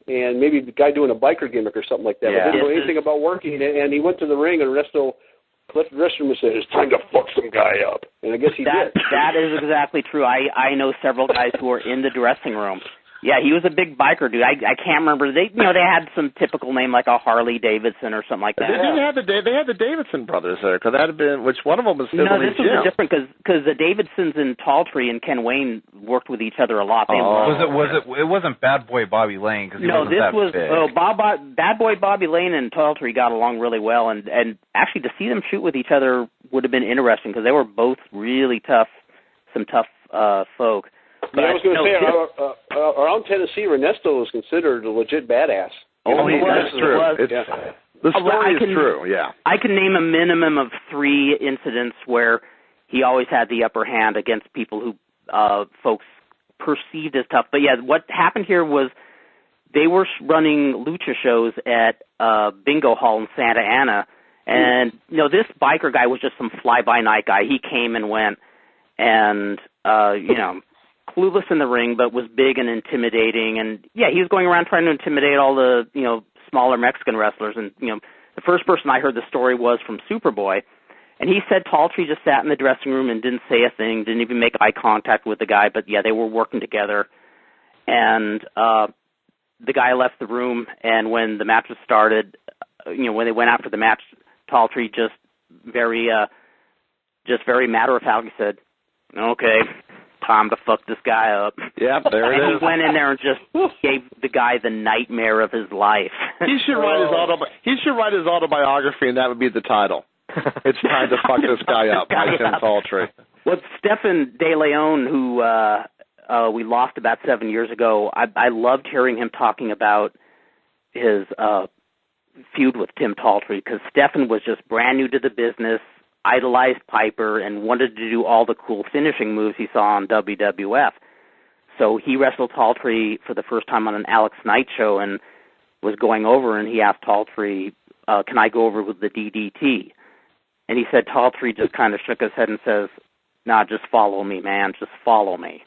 and maybe the guy doing a biker gimmick or something like that. Yeah. But didn't know anything about working, and he went to the ring, and Ernesto left the dressing room and said, "It's time to fuck some guy up." And I guess he did. That is exactly true. I know several guys who were in the dressing room. Yeah, he was a big biker dude. I can't remember. They had some typical name like a Harley Davidson or something like that. They had the Davidson brothers there. Could that have been? Which one of them was? No, this was different because the Davidsons and Talltree and Ken Wayne worked with each other a lot. It wasn't Bad Boy Bobby Lane because Bad Boy Bobby Lane and Talltree got along really well, and actually to see them shoot with each other would have been interesting because they were both really tough folk. But I was going to say, around Tennessee, Ernesto was considered a legit badass. That's true. The story is true, yeah. I can name a minimum of 3 incidents where he always had the upper hand against people who folks perceived as tough. But, yeah, what happened here was they were running lucha shows at Bingo Hall in Santa Ana. And, this biker guy was just some fly-by-night guy. He came and went and, clueless in the ring, but was big and intimidating. And, yeah, he was going around trying to intimidate all the, smaller Mexican wrestlers. And, the first person I heard the story was from Superboy. And he said Talltree just sat in the dressing room and didn't say a thing, didn't even make eye contact with the guy. But, yeah, they were working together. And the guy left the room. And when the match was started, when they went out for the match, Talltree just very just very matter-of-fact, he said, okay, time to fuck this guy up. Yep, there it and is. he went in there and just gave the guy the nightmare of his life. He should write his autobiography, and that would be the title. It's time to fuck this guy up by Tim Taltree. Well, Stefan De Leon, who we lost about 7 years ago, I loved hearing him talking about his feud with Tim Taltree, because Stefan was just brand new to the business, idolized Piper, and wanted to do all the cool finishing moves he saw on WWF. So he wrestled Taltree for the first time on an Alex Knight show and was going over, and he asked Taltree, can I go over with the DDT? And he said Taltree just kind of shook his head and says, nah, just follow me, man, just follow me.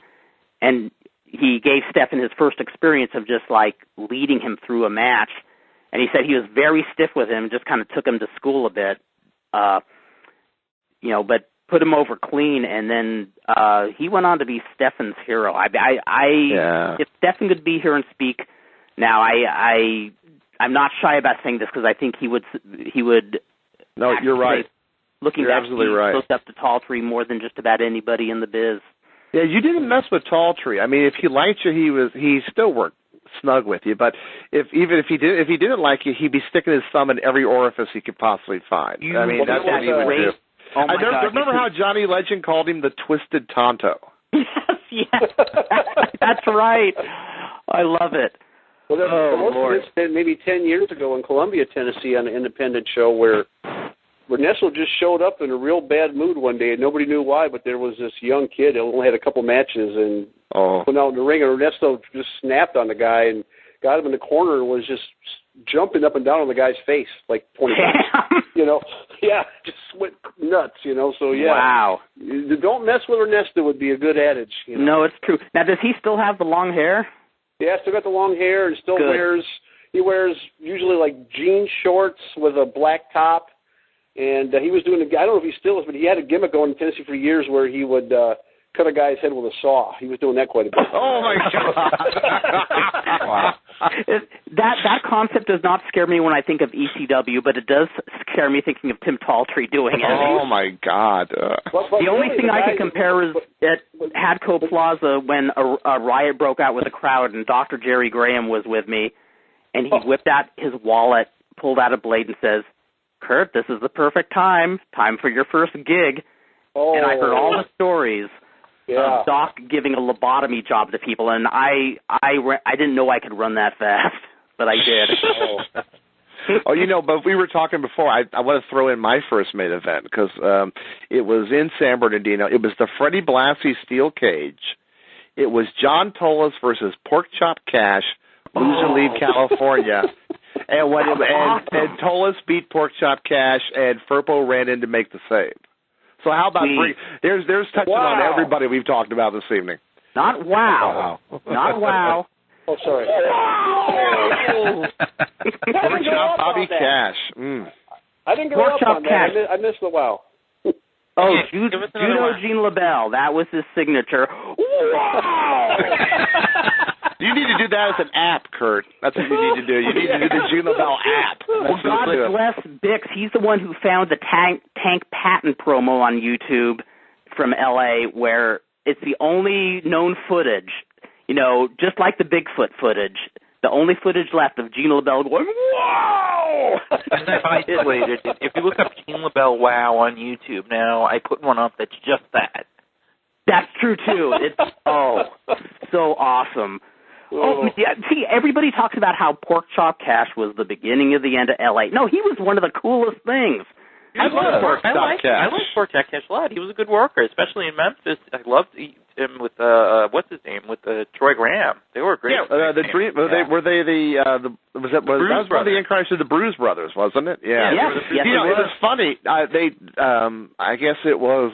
And he gave Stefan his first experience of just, like, leading him through a match. And he said he was very stiff with him, just kind of took him to school a bit, but put him over clean. And then he went on to be Stefan's hero. If Stefan could be here and speak now, I'm not shy about saying this because I think he would. No, you're right. Looking You're back, absolutely he right. looked up to Taltree more than just about anybody in the biz. Yeah, you didn't mess with Taltree. I mean, if he liked you, he still worked snug with you. But if he didn't like you, he'd be sticking his thumb in every orifice he could possibly find. That's what he would do. Oh my God. Remember how Johnny Legend called him the Twisted Tonto? Yes, that's right. I love it. Well, there was an incident maybe 10 years ago in Columbia, Tennessee, on an independent show where Nestle just showed up in a real bad mood one day, and nobody knew why, but there was this young kid who only had a couple matches and went out in the ring, and Ernesto just snapped on the guy and got him in the corner and was just jumping up and down on the guy's face like 20 times. Just went nuts, so yeah. Wow. Don't mess with Ernesto would be a good adage. No, it's true. Now, does he still have the long hair? Yeah, still got the long hair and still wears usually like jean shorts with a black top. And he was doing, I don't know if he still is, but he had a gimmick going in Tennessee for years where he would cut a guy's head with a saw. He was doing that quite a bit. Oh, my God. Wow. That concept does not scare me when I think of ECW, but it does scare me thinking of Tim Taltree doing it. Oh, my God. The only thing I can compare is at Hadco Plaza when a riot broke out with the crowd, and Dr. Jerry Graham was with me, and he whipped out his wallet, pulled out a blade, and says, Kurt, this is the perfect time for your first gig. Oh. And I heard all the stories of Doc giving a lobotomy job to people, and I didn't know I could run that fast, but I did. But we were talking before. I want to throw in my first main event because it was in San Bernardino. It was the Freddie Blassie Steel Cage. It was John Tolos versus Porkchop Cash, Lose and Leave California. And Tolos beat Porkchop Cash, and Firpo ran in to make the save. So how about there's touching on everybody we've talked about this evening. Not wow. Not wow. Oh, sorry. Porkchop Bobby Cash. I didn't go up on that. I missed the wow. Oh, Judo Gene LaBelle. That was his signature. Wow! You need to do that as an app, Kurt. That's what you need to do. You need to do the Gene LaBelle app. Well, God bless Bix. He's the one who found the Tank Patton promo on YouTube from L.A. where it's the only known footage, just like the Bigfoot footage. The only footage left of Gene LaBelle going, whoa! Isolated. If you look up Gene LaBelle wow on YouTube now, I put one up that's just that. That's true, too. It's, so awesome. Oh, yeah, see, everybody talks about how Porkchop Cash was the beginning of the end of L.A. No, he was one of the coolest things. I like Porkchop Cash a lot. He was a good worker, especially in Memphis. I loved him with what's his name with Troy Graham. They were great. Yeah, the Dream. Were they that was one of the incarnations of the Bruise Brothers, wasn't it? Yeah. Yes, it was funny. I guess it was.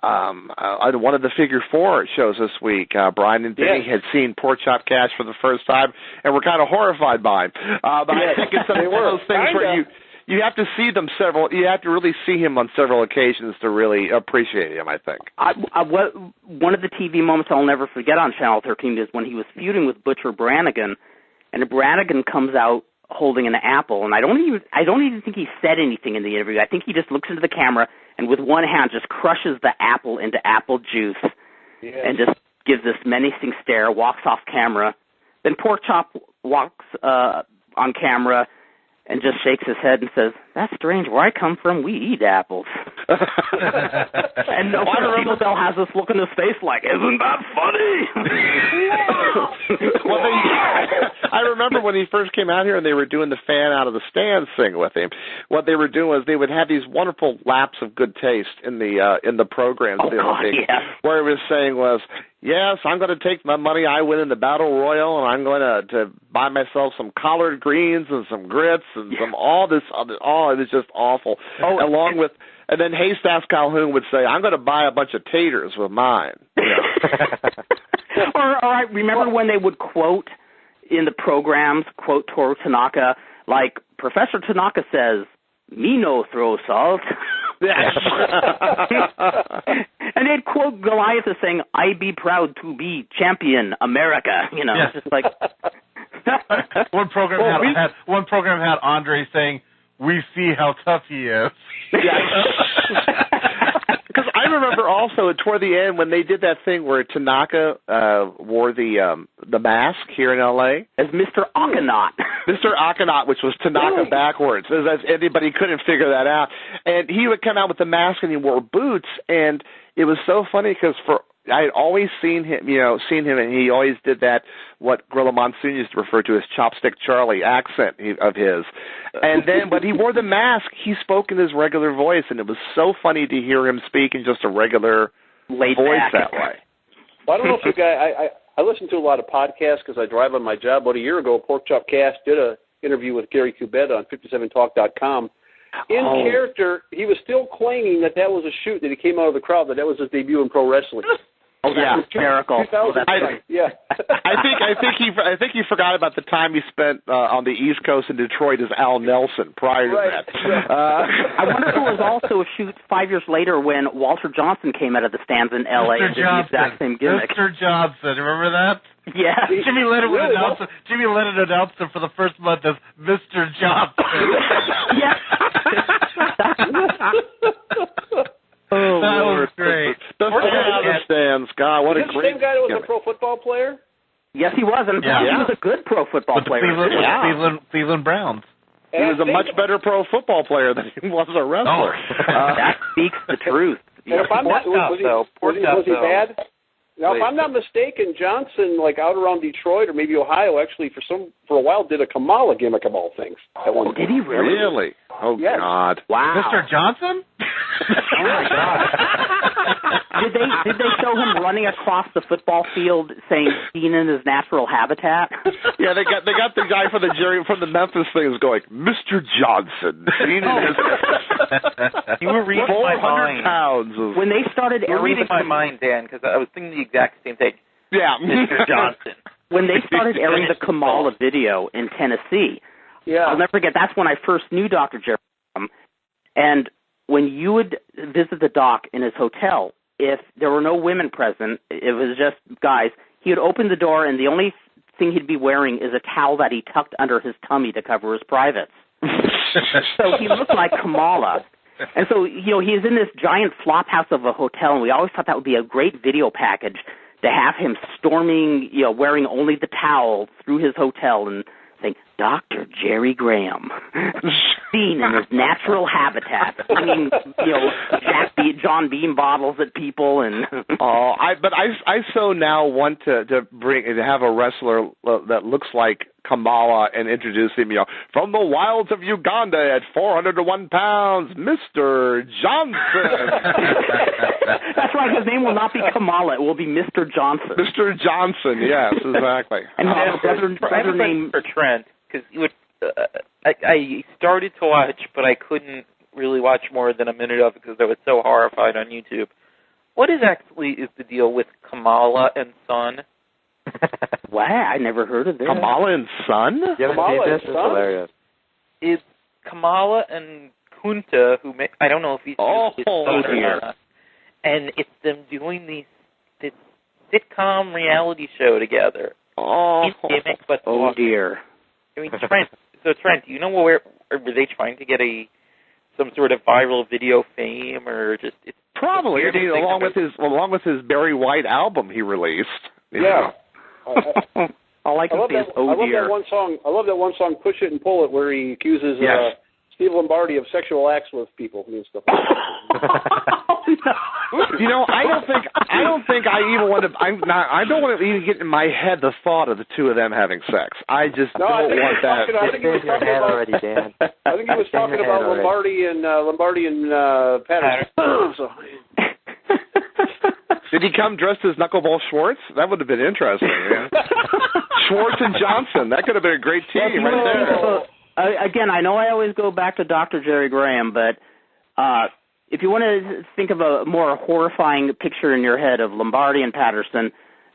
One of the Figure 4 shows this week, Brian and Denny had seen Porkchop Cash for the first time and were kind of horrified by him. But I think it's one of those things where you have to see them you have to really see him on several occasions to really appreciate him, I think. One of the TV moments I'll never forget on Channel 13 is when he was feuding with Butcher Brannigan, and Brannigan comes out holding an apple, and I don't even think he said anything in the interview. I think he just looks into the camera and with one hand just crushes the apple into apple juice and just gives this menacing stare, walks off camera. Then Porkchop walks on camera and just shakes his head and says, "That's strange. Where I come from, we eat apples." And Fredo Bell has this look in his face like, "Isn't that funny?" Well, I remember when he first came out here and they were doing the fan out of the stands thing with him. What they were doing was they would have these wonderful laps of good taste in the programs. Where he was saying was, "Yes, I'm going to take my money I win in the Battle Royal, and I'm going to buy myself some collard greens and some grits and some all this other. Oh, it was just awful." And then Haystack Calhoun would say, "I'm going to buy a bunch of taters with mine." Or I remember when they would quote in the programs, quote Toru Tanaka, like, "Professor Tanaka says, me no throw salt." And they'd quote Goliath as saying, "I be proud to be champion America." You know, it's just like one program had Andre saying, "We see how tough he is." Because I remember also toward the end when they did that thing where Tanaka wore the mask here in L.A. as Mr. Akhenaut. Mr. Akhenaut, which was Tanaka backwards. As anybody couldn't figure that out. And he would come out with the mask and he wore boots, and it was so funny because I had always seen him, and he always did that, what Gorilla Monsoon used to refer to as Chopstick Charlie accent of his. And then when he wore the mask, he spoke in his regular voice, and it was so funny to hear him speak in just a regular voice that way. Well, I don't know if you guys, I listen to a lot of podcasts because I drive on my job. About a year ago, PORKCHOP CASH did an interview with Gary Kubetta on 57talk.com. In character, he was still claiming that was a shoot, that he came out of the crowd, that was his debut in pro wrestling. Oh, that's hysterical. Yeah. I think he forgot about the time he spent on the East Coast in Detroit as Al Nelson prior to that. I wonder if it was also a shoot 5 years later when Walter Johnson came out of the stands in L.A. and did the exact same gimmick. Mr. Johnson, remember that? Yeah. Jimmy Lennon announced him for the first month as Mr. Johnson. Yeah. Oh, that was great. The fan out of the stands. God, what a great... Is the same guy that was a pro football player? Yes, he was, and he was a good pro football player. Cleveland Browns. He was a much better pro football player than he was a wrestler. That speaks the truth. And if I'm not, was he bad? Now, if I'm not mistaken, Johnson, like out around Detroit or maybe Ohio, actually for a while did a Kamala gimmick of all things. Did he really? Really? Oh, yes. God. Wow. Mr. Johnson? Oh, my God. Did they show him running across the football field saying seen in his natural habitat? Yeah, they got the guy from the Memphis thing was going, "Mr. Johnson, seen in his..." You were reading my mind. 400 pounds. When they started airing... You were reading my mind, Dan, because I was thinking the exact same thing. Yeah. Mr. Johnson. When they started airing the Kamala video in Tennessee, I'll never forget, that's when I first knew Dr. Jerry. And when you would visit the doc in his hotel, if there were no women present, it was just guys, he would open the door and the only thing he'd be wearing is a towel that he tucked under his tummy to cover his privates. So he looked like Kamala. And so, he's in this giant flop house of a hotel, and we always thought that would be a great video package to have him storming, wearing only the towel through his hotel and saying, "Dr. Jerry Graham, seen in his natural habitat," slinging, John Bean bottles at people, and I so now want to have a wrestler that looks like Kamala and introduce him, from the wilds of Uganda at 401 pounds, Mr. Johnson. That's right. His name will not be Kamala; it will be Mr. Johnson. Mr. Johnson, yes, exactly. And brother name for Trent, because I started to watch, but I couldn't really watch more than a minute of it because I was so horrified on YouTube. What is the deal with Kamala and Son? Wow, I never heard of this. Kamala and Son? Yeah, Kamala and Son? Hilarious. Is Kamala and Kunta, I don't know if he's his son or not, and it's them doing this sitcom reality show together. Gimmick, but dear. I mean, Trent, do you know where were they trying to get some sort of viral video fame, or just it's probably along with his Barry White album he released. Yeah. All I can say is, I love that one song, "Push It and Pull It," where he accuses Steve Lombardi of sexual acts with people and stuff. You know, I don't think I even want to. I don't want to even get in my head the thought of the two of them having sex. I just don't want that. I think he was talking about already, Dan. I think he was talking about Lombardi and Patterson. So. Did he come dressed as Knuckleball Schwartz? That would have been interesting. Yeah. Schwartz and Johnson. That could have been a great team right there. Again, I know I always go back to Dr. Jerry Graham, but if you want to think of a more horrifying picture in your head of Lombardi and Patterson,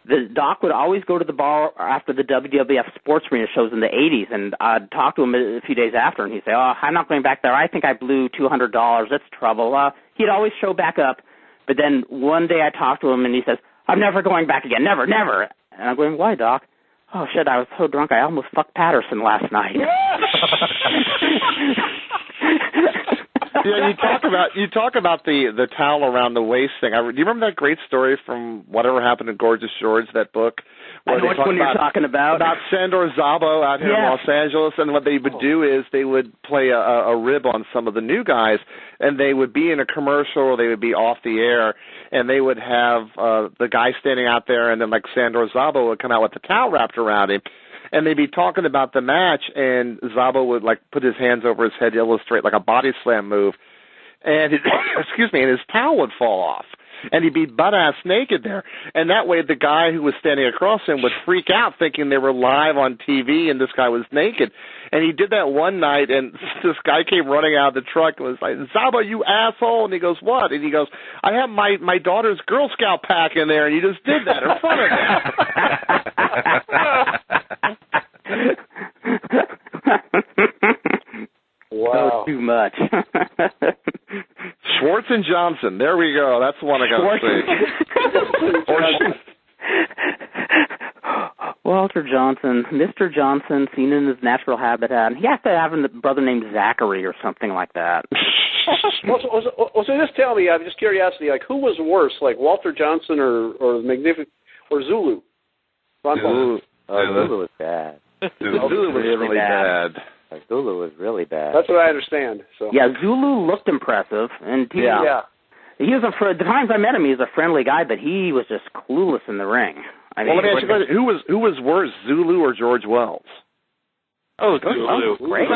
the doc would always go to the bar after the WWF Sports Arena shows in the 80s, and I'd talk to him a few days after, and he'd say, I'm not going back there. I think I blew $200. That's trouble. He'd always show back up, but then one day I talked to him, and he says, I'm never going back again, never, never. And I'm going, why, Doc? Oh, shit, I was so drunk I almost fucked Patterson last night. Yeah, you talk about the towel around the waist thing. Do you remember that great story from Whatever Happened to Gorgeous George, that book? I know which one you're talking about. About Sandor Szabo out here in Los Angeles, and what they would do is they would play a rib on some of the new guys, and they would be in a commercial or they would be off the air, and they would have the guy standing out there, and then like Sandor Szabo would come out with the towel wrapped around him. And they'd be talking about the match, and Szabo would like put his hands over his head to illustrate like a body slam move, and and his towel would fall off, and he'd be butt-ass naked there. And that way the guy who was standing across him would freak out thinking they were live on TV and this guy was naked. And he did that one night, and this guy came running out of the truck and was like, Szabo, you asshole. And he goes, what? And he goes, I have my daughter's Girl Scout pack in there, and you just did that in front of me. Wow. Too much. Schwartz and Johnson. There we go. That's the one I got to see. Walter Johnson, Mr. Johnson, seen in his natural habitat. He has to have a brother named Zachary or something like that. So just tell me, I'm just curiosity, like who was worse, like Walter Johnson or Magnificent or Zulu? Zulu was bad. Zulu was really bad. Zulu was really bad. That's what I understand. So. Yeah, Zulu looked impressive, and he was the times I met him, he was a friendly guy, but he was just clueless in the ring. I mean, let me ask you a question. Who was worse, Zulu or George Wells? Oh, Zulu. Great.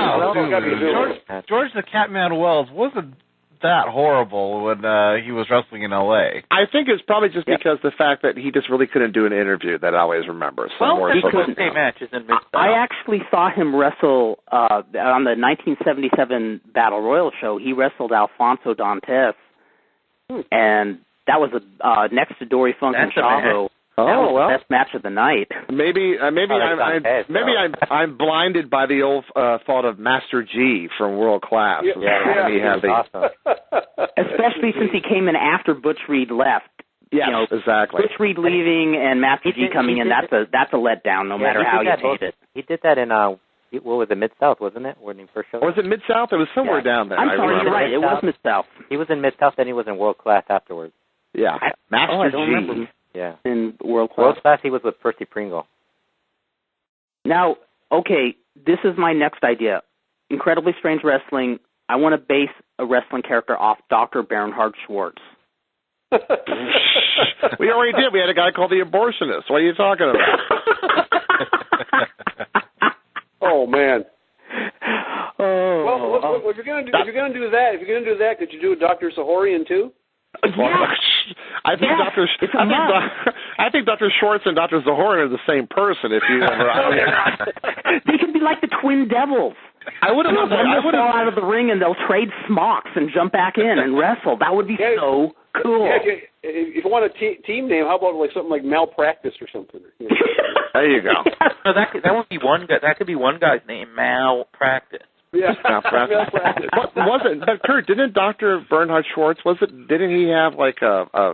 George the Catman Wells wasn't that horrible when he was wrestling in L.A. I think it's probably just because the fact that he just really couldn't do an interview that I always remember. He couldn't say matches in mid-south. I actually saw him wrestle on the 1977 Battle Royal show. He wrestled Alfonso Dantes, and that was next to Dory Funk and Chavo. Oh, well, best match of the night. Maybe I'm blinded by the old thought of Master G from World Class. Awesome. Especially since he came in after Butch Reed left. Yes, exactly. Butch Reed leaving and Master G coming in, that's a letdown, no matter how you take it. He did that in what was it, Mid-South, wasn't it? When he first showed up? Was it Mid-South? It was somewhere down there. I'm sorry, you're right. It was Mid-South. He was in Mid-South, then he was in World Class afterwards. Yeah, Master G. Remember. Yeah. In World Class. World Class, he was with Percy Pringle. Now, okay, this is my next idea. Incredibly Strange Wrestling. I want to base a wrestling character off Dr. Bernhard Schwartz. We already did. We had a guy called the Abortionist. What are you talking about? Oh man. Oh. Well, if you're gonna do that, could you do a Dr. Sahorian too? Yeah. I think Dr. Schwartz and Dr. Zahorian are the same person. If you ever, they could be like the Twin Devils. I would have fall out of the ring and they'll trade smocks and jump back in and wrestle. That would be so cool. Yeah, if you want a team name, how about like something like Malpractice or something? You know? There you go. No, that would be one guy. That could be one guy's name, Malpractice. Yeah. But Kurt, didn't Dr. Bernhard Schwartz, didn't he have like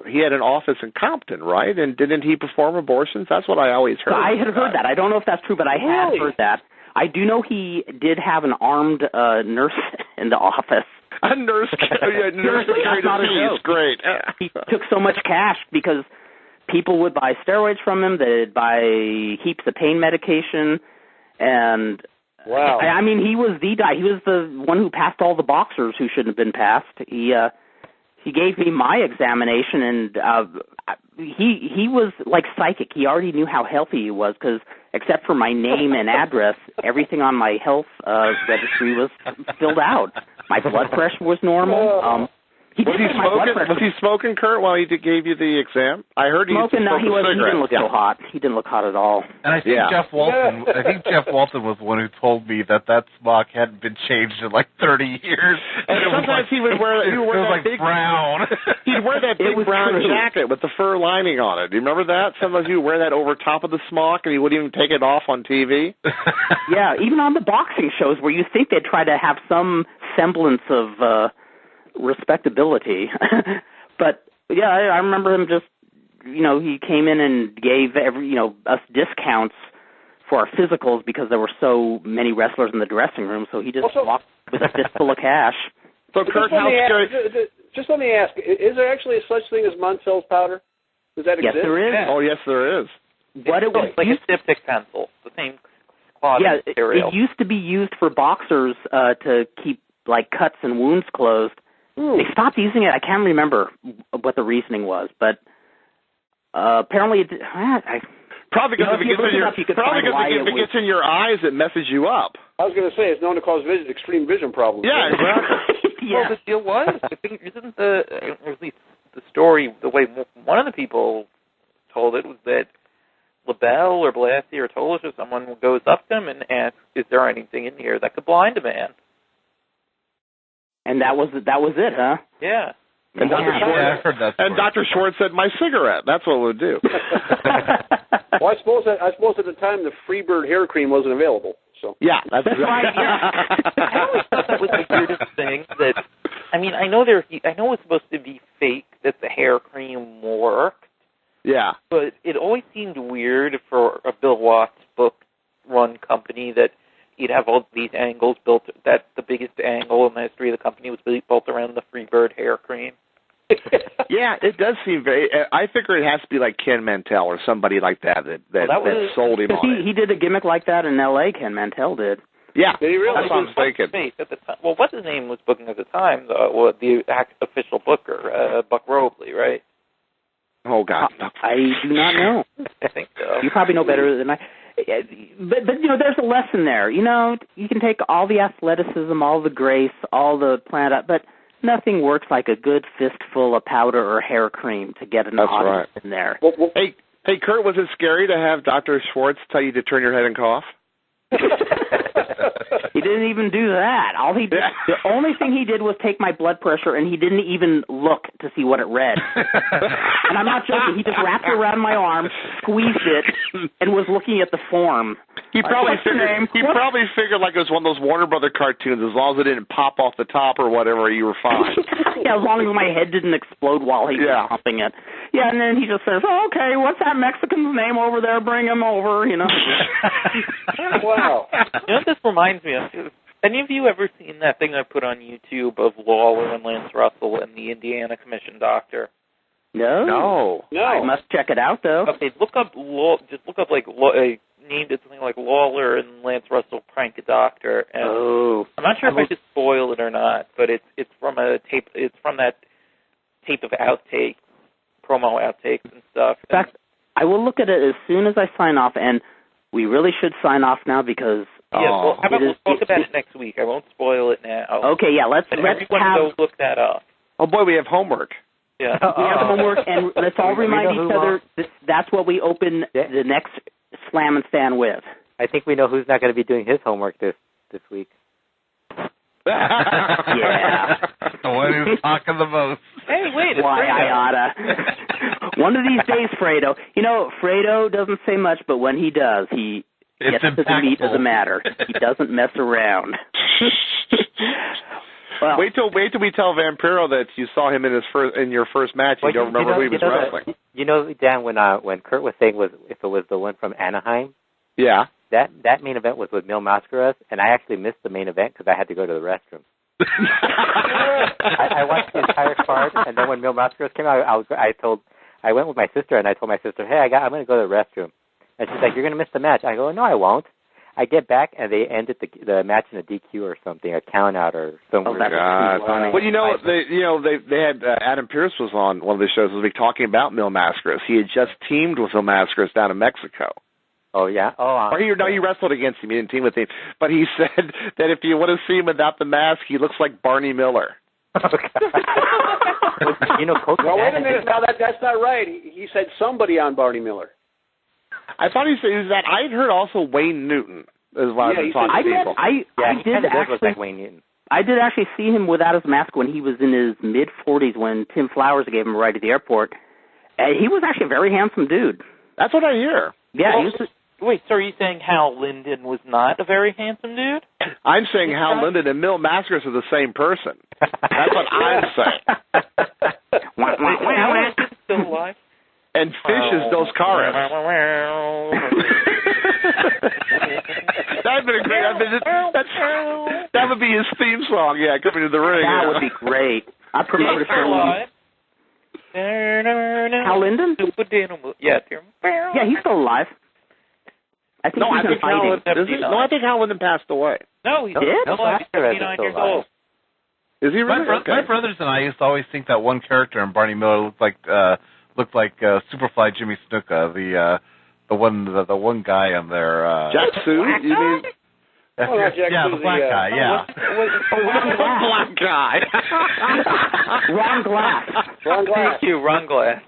he had an office in Compton, right? And didn't he perform abortions? That's what I always heard. I had heard that. I don't know if that's true, but I had heard that. I do know he did have an armed nurse in the office. A nurse carried a piece. Great. He took so much cash because people would buy steroids from him. They'd buy heaps of pain medication, and wow. I mean, he was the guy. He was the one who passed all the boxers who shouldn't have been passed. He gave me my examination, and he was like psychic. He already knew how healthy he was because, except for my name and address, everything on my health registry was filled out. My blood pressure was normal. Was he smoking, Kurt, while he gave you the exam? I heard he smoking. No, he didn't look so hot. He didn't look hot at all. And I think Jeff Walton. I think Jeff Walton was the one who told me that smock hadn't been changed in like 30 years. And sometimes he would wear that like big brown. He'd wear that big brown jacket with the fur lining on it. Do you remember that? Sometimes he would wear that over top of the smock, and he wouldn't even take it off on TV. Yeah, even on the boxing shows where you think they'd try to have some semblance of respectability. But yeah, I remember him just, he came in and gave us discounts for our physicals because there were so many wrestlers in the dressing room, so he just walked with a fistful of cash. So Kurt, just let me ask, is there actually such thing as Monsel's powder? Does that exist? Yes, there is. Yeah. Oh, yes, there is. What it was like a diptych pencil, the same quality material. It used to be used for boxers to keep like cuts and wounds closed. They stopped using it. I can't remember what the reasoning was, but apparently probably because if it gets in your eyes, it messes you up. I was going to say, it's known to cause extreme vision problems. Yeah, exactly. Well, the deal was, I think, isn't or at least the story, the way one of the people told it was that LaBelle or Blassie or Tolish or someone goes up to him and asks, is there anything in here that could blind a man? And that was it, huh? Yeah. And Dr. Schwartz said, my cigarette. That's what it would do. Well, I suppose at the time the Freebird hair cream wasn't available. So yeah, that's right. I always thought that was the weirdest thing. That I mean, I know it's supposed to be fake that the hair cream worked. Yeah. But it always seemed weird for a Bill Watts book-run company that you'd have all these angles built, that the biggest angle in the history of the company was built around the Freebird hair cream. Yeah, it does seem very, I figure it has to be like Ken Mantell or somebody like that sold him on it. He did a gimmick like that in L.A., Ken Mantell did. Yeah, did he really? That's what I'm thinking. At the time, well, what's his name was booking at the time, the official booker, Buck Robley, right? Oh, God. I do not know. I think so. You probably know better than I. But there's a lesson there. You can take all the athleticism, all the grace, all the plant, but nothing works like a good fistful of powder or hair cream to get an audience in there. Well, hey, Kurt, was it scary to have Dr. Schwartz tell you to turn your head and cough? He didn't even do that. The only thing he did was take my blood pressure, and he didn't even look to see what it read. And I'm not joking. He just wrapped it around my arm, squeezed it, and was looking at the form. He probably figured like it was one of those Warner Brother cartoons. As long as it didn't pop off the top or whatever, you were fine. Yeah, as long as my head didn't explode while he was pumping it. Yeah, and then he just says, "Oh, okay, what's that Mexican's name over there? Bring him over," Wow. You know what this reminds me of? Any of you ever seen that thing I put on YouTube of Lawler and Lance Russell and the Indiana Commission doctor? No. I must check it out, though. Okay, look up named it something like Lawler and Lance Russell Prank a Doctor. And I'm not sure if I should spoil it or not, but it's from a tape. It's from that tape of outtakes, promo outtakes and stuff. In fact, I will look at it as soon as I sign off, and we really should sign off now because. Well, how about we'll talk about it next week? I won't spoil it now. Okay, yeah, let's go look that up. Oh boy, we have homework. Yeah, we have homework, and let's all remind each other that's what we open the next Slam and Stand with. I think we know who's not going to be doing his homework this week. Yeah. The one who's talking the most. Hey, wait. Why, I oughta. One of these days, Fredo. Fredo doesn't say much, but when he does, he gets to the meat of the matter. He doesn't mess around. Well, wait till we tell Vampiro that you saw him in your first match. You don't remember who he was wrestling. Dan, when Kurt was saying if it was the one from Anaheim. Yeah. That main event was with Mil Mascaras, and I actually missed the main event because I had to go to the restroom. I watched the entire card, and then when Mil Mascaras came out, I went with my sister, and I told my sister, hey, I'm going to go to the restroom. And she's like, you're going to miss the match. I go, no, I won't. I get back, and they ended the match in a DQ or something, a count out or something. Oh, God. Well, they had Adam Pearce was on one of the shows. Was talking about Mil Mascaras. He had just teamed with Mil Mascaras down in Mexico. Oh, yeah? Or he wrestled against him. He didn't team with him. But he said that if you want to see him without the mask, he looks like Barney Miller. You know, Coach. Well, wait a minute. Now that's not right. He said somebody on Barney Miller. I thought he said that. I had heard also Wayne Newton. Is what he kind of looks like Wayne Newton. I did actually see him without his mask when he was in his mid-40s when Tim Flowers gave him a ride to the airport. He was actually a very handsome dude. That's what I hear. Yeah. Wait, so are you saying Hal Linden was not a very handsome dude? I'm saying Hal Linden and Mil Mascaras are the same person. That's what I'm saying. Still alive? And Fish is Dos Caras. That'd been a great. That would be his theme song. Yeah, coming to the ring. That would be great. I promote it for him. Hal Linden? Yeah. Yeah, he's still alive. I think he's fighting. I think Hal Linden passed away. No, he did. No, He's 59 years old. Is he really? My brothers and I used to always think that one character in Barney Miller looked like Superfly Jimmy Snuka, the one guy on there. Jack Sue? You mean? The black guy. Yeah. Black guy. Ron Glass. Thank you, Ron Glass.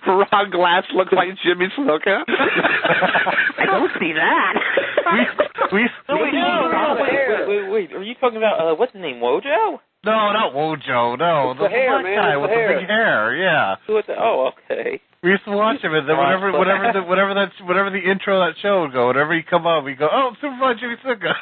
Ron Glass looks like Jimmy Snuka. I don't see that. Wait. Are you talking about what's his name? Wojo? No, not Wojo. No, the black guy with the big hair. Yeah. Okay. We used to watch him, and then whenever the intro of that show would go, whenever he come up, we go, oh, Superfly Jimmy Snuka.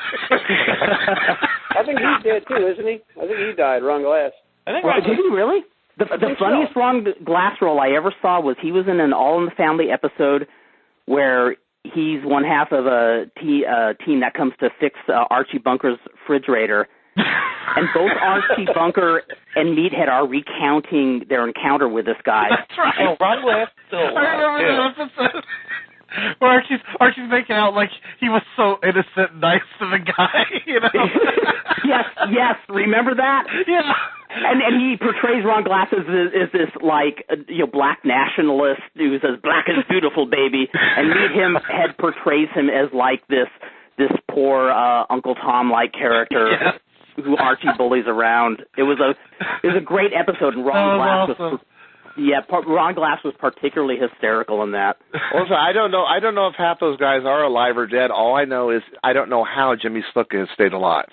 I think he's dead too, isn't he? I think he died. Ron Glass. Did he really? The funniest Ron Glass role I ever saw was he was in an All in the Family episode where he's one half of a team that comes to fix Archie Bunker's refrigerator. And both Archie Bunker and Meathead are recounting their encounter with this guy. That's right. Oh, Ron Glass still alive. I remember that episode where Archie's making out like he was so innocent and nice to the guy, you know? Yes. Remember that? Yeah. And he portrays Ron Glass as this like black nationalist who says black is beautiful, baby, and Meathead portrays him as like this poor Uncle Tom like character. Yeah. Who Archie bullies around. It was a great episode, and Ron Glass was particularly hysterical in that. Also, I don't know if half those guys are alive or dead. All I know is I don't know how Jimmy Snuka has stayed alive.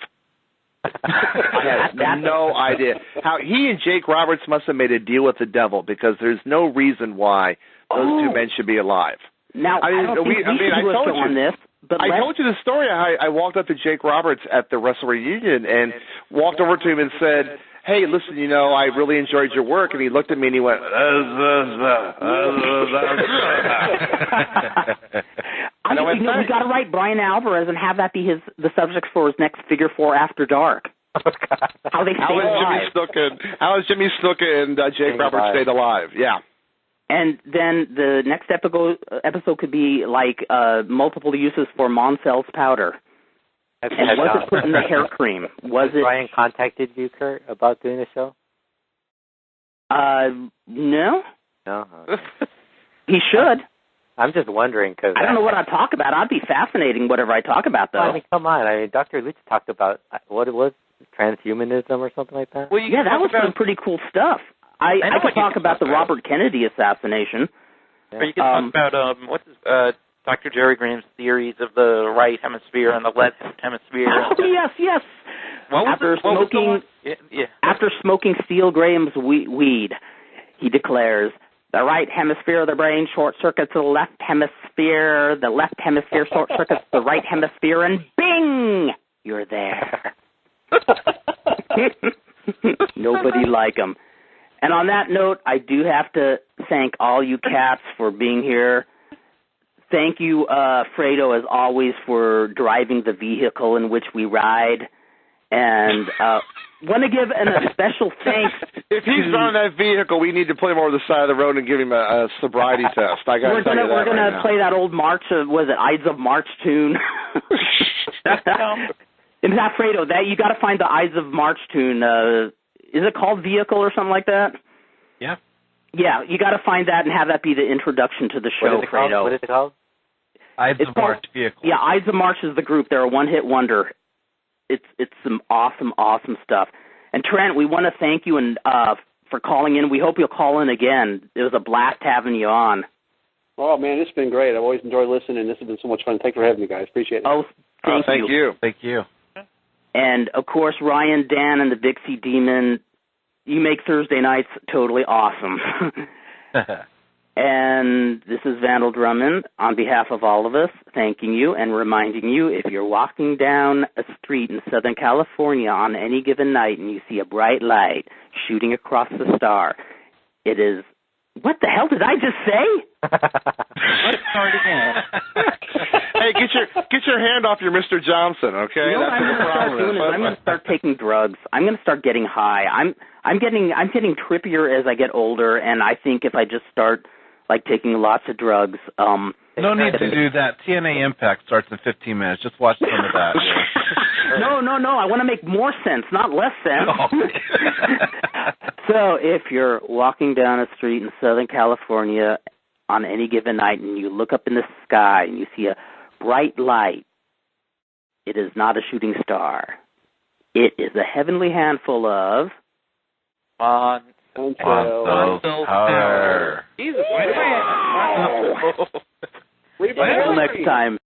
I have no idea how he and Jake Roberts must have made a deal with the devil because there's no reason why those two men should be alive. Now, I don't think we should do a show on this. But I told you the story. I walked up to Jake Roberts at the Wrestle Reunion and walked over to him and said, hey, listen, I really enjoyed your work. And he looked at me and he went, we got to write Brian Alvarez and have that be the subject for his next Figure 4 After Dark. How they stayed alive. How has Jimmy Snuka and Jake Roberts stayed alive? Yeah. And then the next episode could be like multiple uses for Monsel's powder. And was it put in the hair cream? Was it? Brian contacted you, Kurt, about doing the show? No. No. He should. I'm just wondering because I don't know what I'd talk about. I'd be fascinating whatever I talk about, though. I mean, come on. Dr. Leach talked about what it was, transhumanism or something like that. Well, that was some pretty cool stuff. I could talk about the Robert Kennedy assassination. Or you could talk about Dr. Jerry Graham's theories of the right hemisphere and the left hemisphere. Oh, yes. After smoking Steele Graham's weed, he declares, the right hemisphere of the brain short circuits the left hemisphere short circuits the right hemisphere, and bing! You're there. Nobody like him. And on that note, I do have to thank all you cats for being here. Thank you, Fredo, as always, for driving the vehicle in which we ride. And want to give a special thanks. If he's running that vehicle, we need to put him over the side of the road and give him a sobriety test. We're gonna play that old March. Was it Ides of March tune? In that Fredo, that you got to find the Ides of March tune. Is it called Vehicle or something like that? Yeah. Yeah, you got to find that and have that be the introduction to the show, Fredo. What is it called? Ides of March Vehicle. Yeah, Ides of March is the group. They're a one-hit wonder. It's some awesome stuff. And Trent, we want to thank you and for calling in. We hope you'll call in again. It was a blast having you on. Oh man, it's been great. I've always enjoyed listening. This has been so much fun. Thanks for having me, guys. Appreciate it. Oh, thank you. Thank you. And of course, Ryan, Dan, and the Bixie Demon. You make Thursday nights totally awesome. And this is Vandal Drummond on behalf of all of us, thanking you and reminding you, if you're walking down a street in Southern California on any given night and you see a bright light shooting across the star, it is... What the hell did I just say? Let's start again. Hey, get your hand off your Mr. Johnson, okay? You know what I'm going to start doing is I'm going to start taking drugs. I'm going to start getting high. I'm getting trippier as I get older, and I think if I just start taking lots of drugs. No need to do that. TNA Impact starts in 15 minutes. Just watch some of that. No. I want to make more sense, not less sense. So if you're walking down a street in Southern California on any given night and you look up in the sky and you see a bright light, it is not a shooting star. It is a heavenly handful of... Monsels Powder. Jesus, why do I... Until next time.